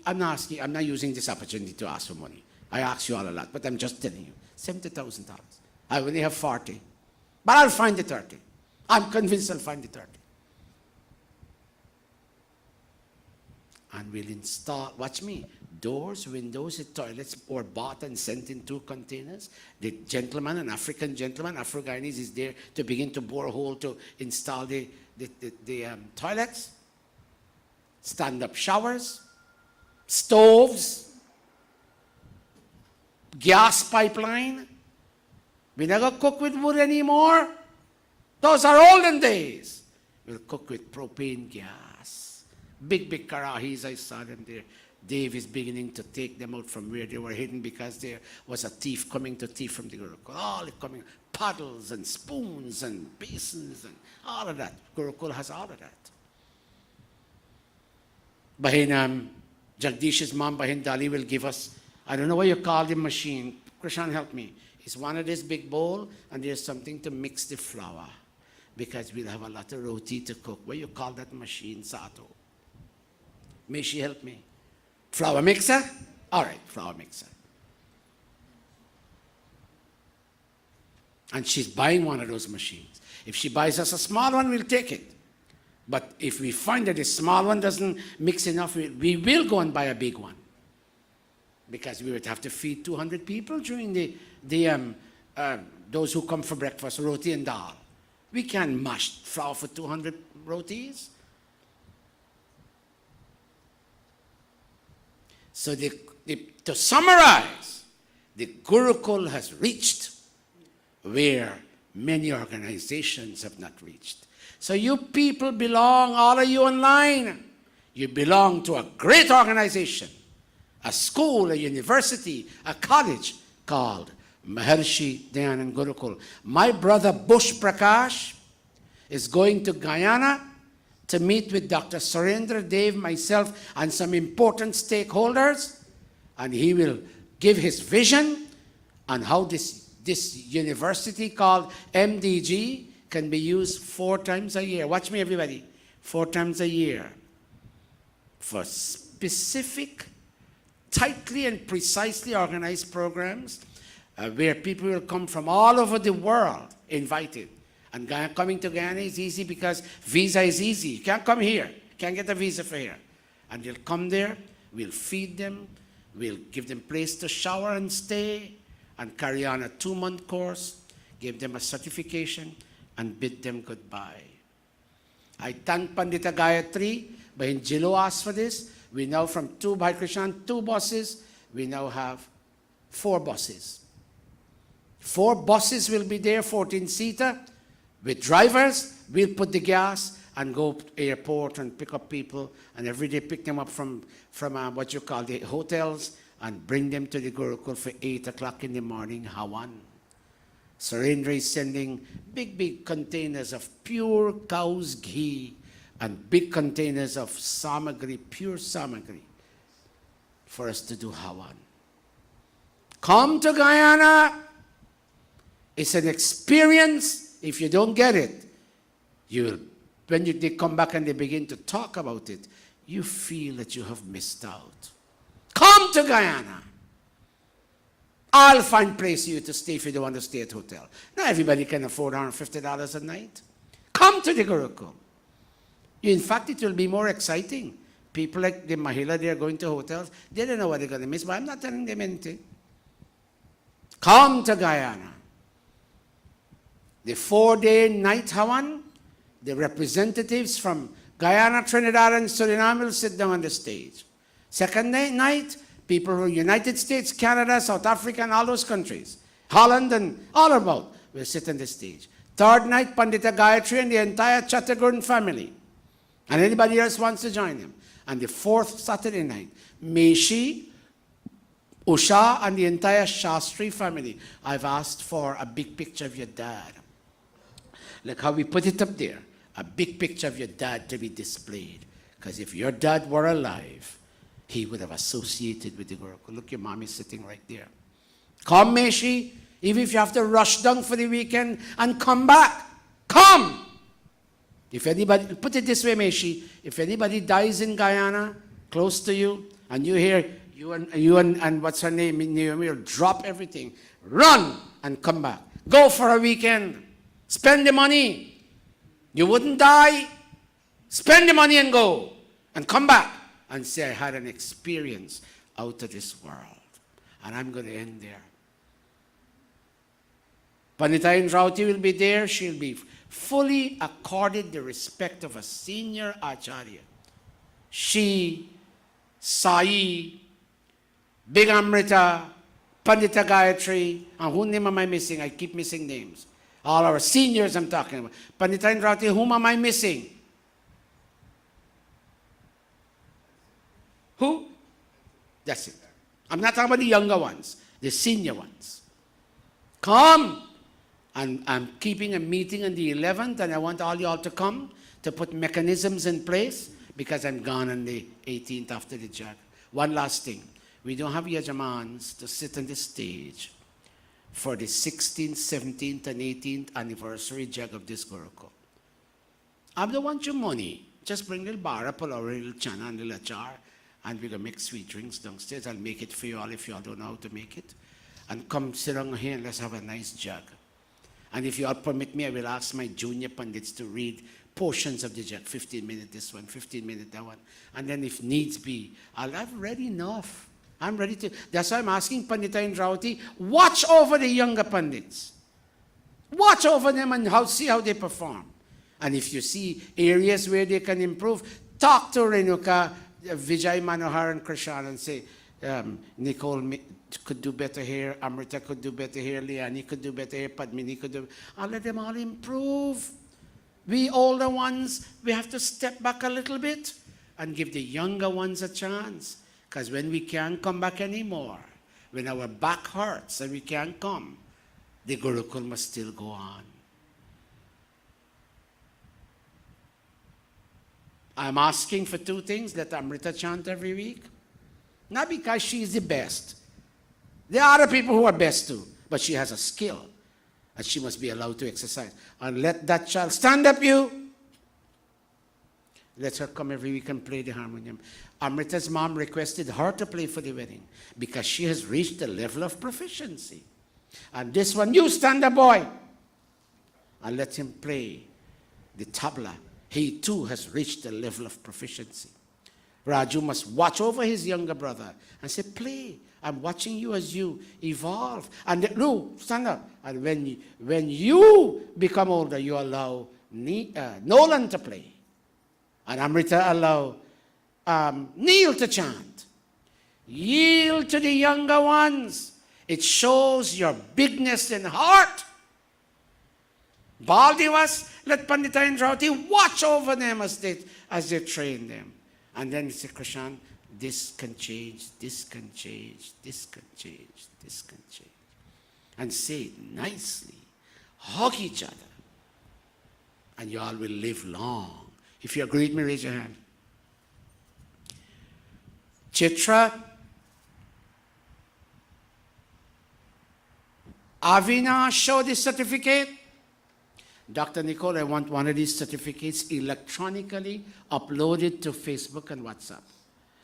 I'm not using this opportunity to ask for money. I ask you all a lot, but I'm just telling you, $70,000. I only have 40, but I'll find the 30. I'm convinced I'll find the 30. And we'll install, watch me, doors, windows, and toilets were bought and sent in 2 containers. The gentleman, an African gentleman, Afro-Guyanese, is there to begin to bore a hole to install the toilets, stand-up showers, stoves, gas pipeline. We never cook with wood anymore. Those are olden days. We'll cook with propane gas. Big karahis, I saw them there. Dave is beginning to take them out from where they were hidden because there was a thief coming to thief from the Gurukul. All coming, paddles and spoons and basins and all of that. Gurukul has all of that. Bahin, Jagdish's mom, Bahin Dali, will give us, I don't know what you call the machine. Krishan, help me. It's one of this big bowl, and there's something to mix the flour because we'll have a lot of roti to cook. What do you call that machine, Sato? May she help me? Flour mixer? All right, flour mixer. And she's buying one of those machines. If she buys us a small one, we'll take it. But if we find that the small one doesn't mix enough, we will go and buy a big one. Because we would have to feed 200 people during those who come for breakfast, roti and dal. We can't mash flour for 200 rotis. So to summarize, the Gurukul has reached where many organizations have not reached. So you people belong, all of you online, you belong to a great organization, a school, a university, a college called Maharishi Dayananda Gurukula. My brother Bush Prakash is going to Guyana to meet with Dr. Surendra, Dave, myself, and some important stakeholders, and he will give his vision on how this university called MDG can be used 4 times a year. Watch me, everybody. 4 times a year for specific, tightly and precisely organized programs where people will come from all over the world invited. And coming to Guyana is easy because visa is easy. You can't come here. You can't get a visa for here. And they'll come there, we'll feed them, we'll give them place to shower and stay, and carry on a 2-month course, give them a certification, and bid them goodbye. I thank Pandita Gayatri, Bahin Jilo asked for this. We now from 2 by Krishan, 2 buses, we now have 4 buses. 4 buses will be there, 14-seater, with drivers. We'll put the gas and go to the airport and pick up people, and every day pick them up from what you call the hotels and bring them to the Gurukul for 8 o'clock in the morning, Hawan. Surendra is sending big containers of pure cow's ghee and big containers of samagri, pure samagri, for us to do Hawan. Come to Guyana. It's an experience. If you don't get it, when they come back and they begin to talk about it, you feel that you have missed out. Come to Guyana. I'll find place for you to stay if you don't want to stay at hotel. Not everybody can afford $150 a night. Come to the Gurukul. In fact, it will be more exciting. People like the Mahila, they are going to hotels. They don't know what they're going to miss, but I'm not telling them anything. Come to Guyana. The 4-day night Hawan, the representatives from Guyana, Trinidad, and Suriname will sit down on the stage. Second night, people from the United States, Canada, South Africa, and all those countries, Holland and all about, will sit on the stage. Third night, Pandita Gayatri and the entire Chattergoon family. And anybody else wants to join them. And the 4th Saturday night, Meshi, Usha, and the entire Shastri family. I've asked for a big picture of your dad. Like how we put it up there. A big picture of your dad to be displayed. Because if your dad were alive, he would have associated with the Gurukul. Look, your mom is sitting right there. Come, Meshi, even if you have to rush down for the weekend and come back, come! If anybody, put it this way, Meshi, if anybody dies in Guyana, close to you, and you hear, you and what's her name, Naomi, will drop everything, run and come back. Go for a weekend. Spend the money. You wouldn't die. Spend the money and go. And come back and say, I had an experience out of this world. And I'm going to end there. Pandita Indrauti will be there. She'll be fully accorded the respect of a senior acharya. She, Sai, Big Amrita, Pandita Gayatri, and whom name am I missing? I keep missing names. All our seniors I'm talking about. Pandita Indrauti, whom am I missing? Who? That's it. I'm not talking about the younger ones, the senior ones. Come! And I'm keeping a meeting on the 11th, and I want all y'all to come to put mechanisms in place because I'm gone on the 18th after the jag. One last thing. We don't have Yajamans to sit on the stage for the 16th, 17th, and 18th anniversary jag of this Gurukul. I don't want your money. Just bring a little bara, pull over a little chana and a little achar, and we're going to make sweet drinks downstairs. I'll make it for you all if you all don't know how to make it. And come sit down here and let's have a nice jag. And if you all permit me, I will ask my junior pandits to read portions of the jag, 15 minutes this one, 15 minutes that one. And then if needs be, I've read enough. I'm ready to. That's why I'm asking Pandita Indrauti, watch over the younger pandits. Watch over them and see how they perform. And if you see areas where they can improve, talk to Renuka, Vijay Manohar and Krishan and say, Nicole could do better here, Amrita could do better here, Liani could do better here, Padmini could do. I'll let them all improve. We older ones, we have to step back a little bit and give the younger ones a chance. Because when we can't come back anymore, when our back hurts and we can't come, the Gurukul must still go on. I'm asking for two things. Let Amrita chant every week. Not because she's the best. There are other people who are best too. But she has a skill. And she must be allowed to exercise. And let that child stand up, you. Let her come every week and play the harmonium. Amrita's mom requested her to play for the wedding because she has reached the level of proficiency. And this one, you stand up, boy. And let him play the tabla. He too has reached the level of proficiency. Raju must watch over his younger brother and say, play. I'm watching you as you evolve. And no, stand up. And when you become older, you allow Nolan to play. And Amrita allow Neil to chant. Yield to the younger ones. It shows your bigness in heart. Baldivas, let Pandita Indrauti watch over them as they train them. And then it's a Krishan, this can change, this can change, this can change, this can change. And say it nicely. Hug each other. And you all will live long. If you agree with me, raise your hand. Chitra, Avina, show this certificate. Dr. Nicole, I want one of these certificates electronically uploaded to Facebook and WhatsApp.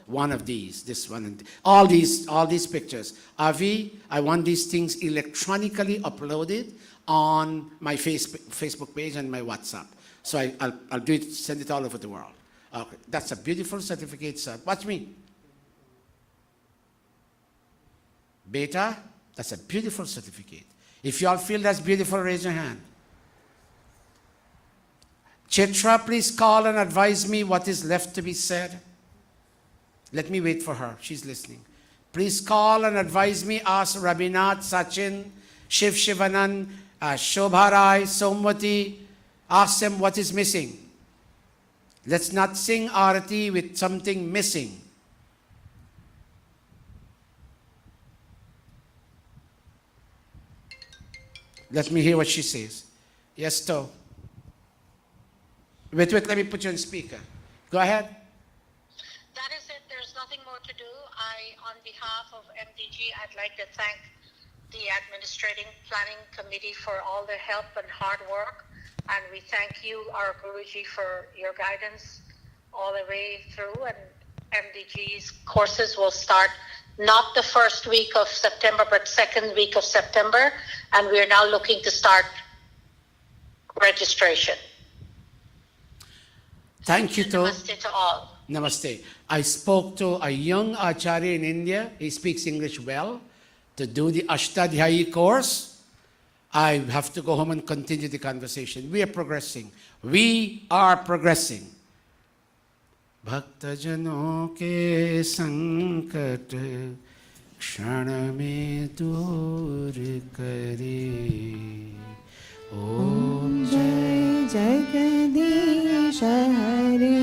One of these, this one, and all these pictures. Avi, I want these things electronically uploaded on my Facebook page and my WhatsApp. So I'll do it, send it all over the world. Okay, that's a beautiful certificate, sir. Watch me. Beta, that's a beautiful certificate. If you all feel that's beautiful, raise your hand. Chitra, please call and advise me what is left to be said. Let me wait for her. She's listening. Please call and advise me. Ask Rabinath, Sachin, Shiv Shivanand, Shobharai, Somwati. Ask them what is missing. Let's not sing Arati with something missing. Let me hear what she says. Yes, To. Wait, let me put you on speaker. Go ahead. behalf of MDG, I'd like to thank the Administrating Planning Committee for all their help and hard work. And we thank you, our Guruji, for your guidance all the way through. And MDG's courses will start not the first week of September, but second week of September. And we are now looking to start registration. Thank you to Namaste to all. Namaste. I spoke to a young Acharya in India. He speaks English well. To do the Ashtadhyayi course, I have to go home and continue the conversation. We are progressing. We are progressing. Bhaktajano ke sankat kshana mein dur kare. Om Jai Jagadish Hare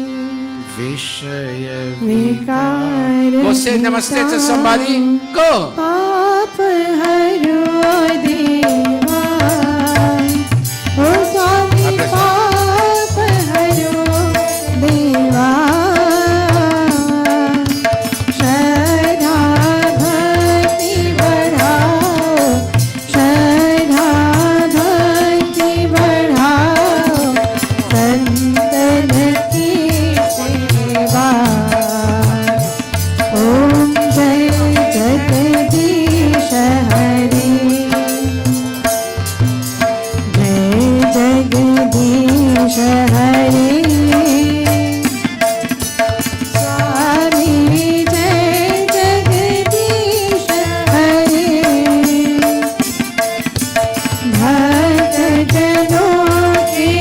Vishaya Vikara Go say namaste to somebody. Go. Paap haro deva O Swami Paap haro deva Shraddha Bhakti badhao Shraddha Bhakti badhao Santan ki seva Om Jai Jagadish Hare Jai Jagadish Hare Swami Jai Jagadish Hare Bhakt Jano ke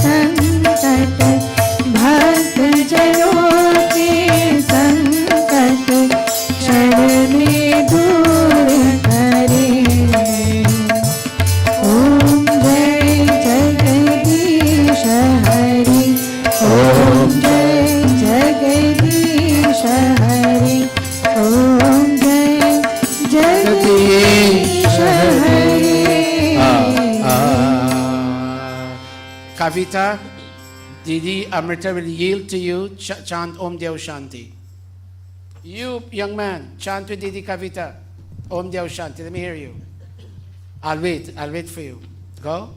sankat Bhakt Jano ke sankat Kshan mein dur kare Om Jai Jagadish Hare Om Jai Jagadish Hare Om Jai Jagadish Hare Kavita, Didi, Amrita will yield to you. Chant Om Dev Shanti. You, young man, chant with Didi Kavita. Om Dev Shanti. Let me hear you. I'll wait for you. Go.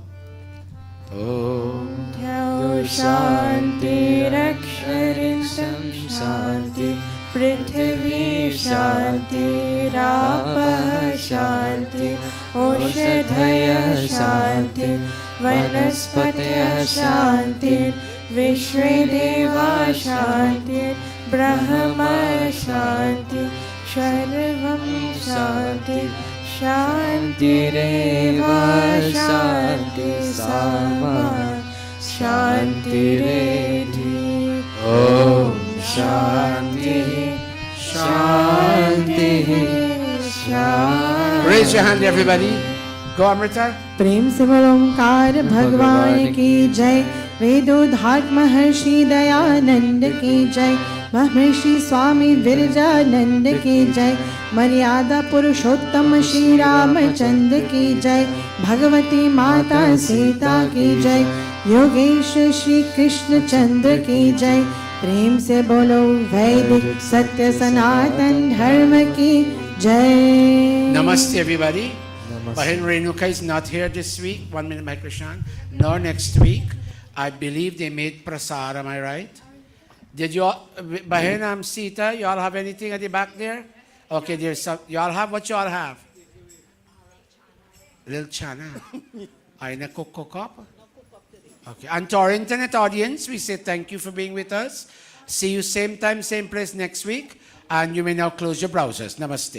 Om Dev Shanti Raksharisam Shanti Prithvi Shanti Rapah Shanti Oshadhaya Shanti Vanaspatya Shanti Vishvedeva Shanti Brahma Shanti Sarvam Shanti Shanti Reva Shanti Sama Shanti Redhi Om Shanti Shanti Shanti Raise your hand, everybody. Go, Amrita. प्रेम से बोलो ओंकार भगवान की जय वेदोधात महर्षि दयानंद की जय महर्षि स्वामी विरजानंद की जय मर्यादा पुरुषोत्तम श्री रामचंद्र की जय भगवती माता सीता की जय योगेश श्री कृष्ण चंद्र की जय प्रेम से बोलो वैदिक सत्य सनातन धर्म की जय Namaste, everybody. Bahin Renuka is not here this week. 1 minute, my Krishan. Nor next week. I believe they made prasad. Am I right? Did you all, Bahin Sita, you all have anything at the back there? Okay, there's some. You all have what you all have? Little chana. Ay na kukukop. Okay. And to our internet audience, we say thank you for being with us. See you same time, same place next week. And you may now close your browsers. Namaste.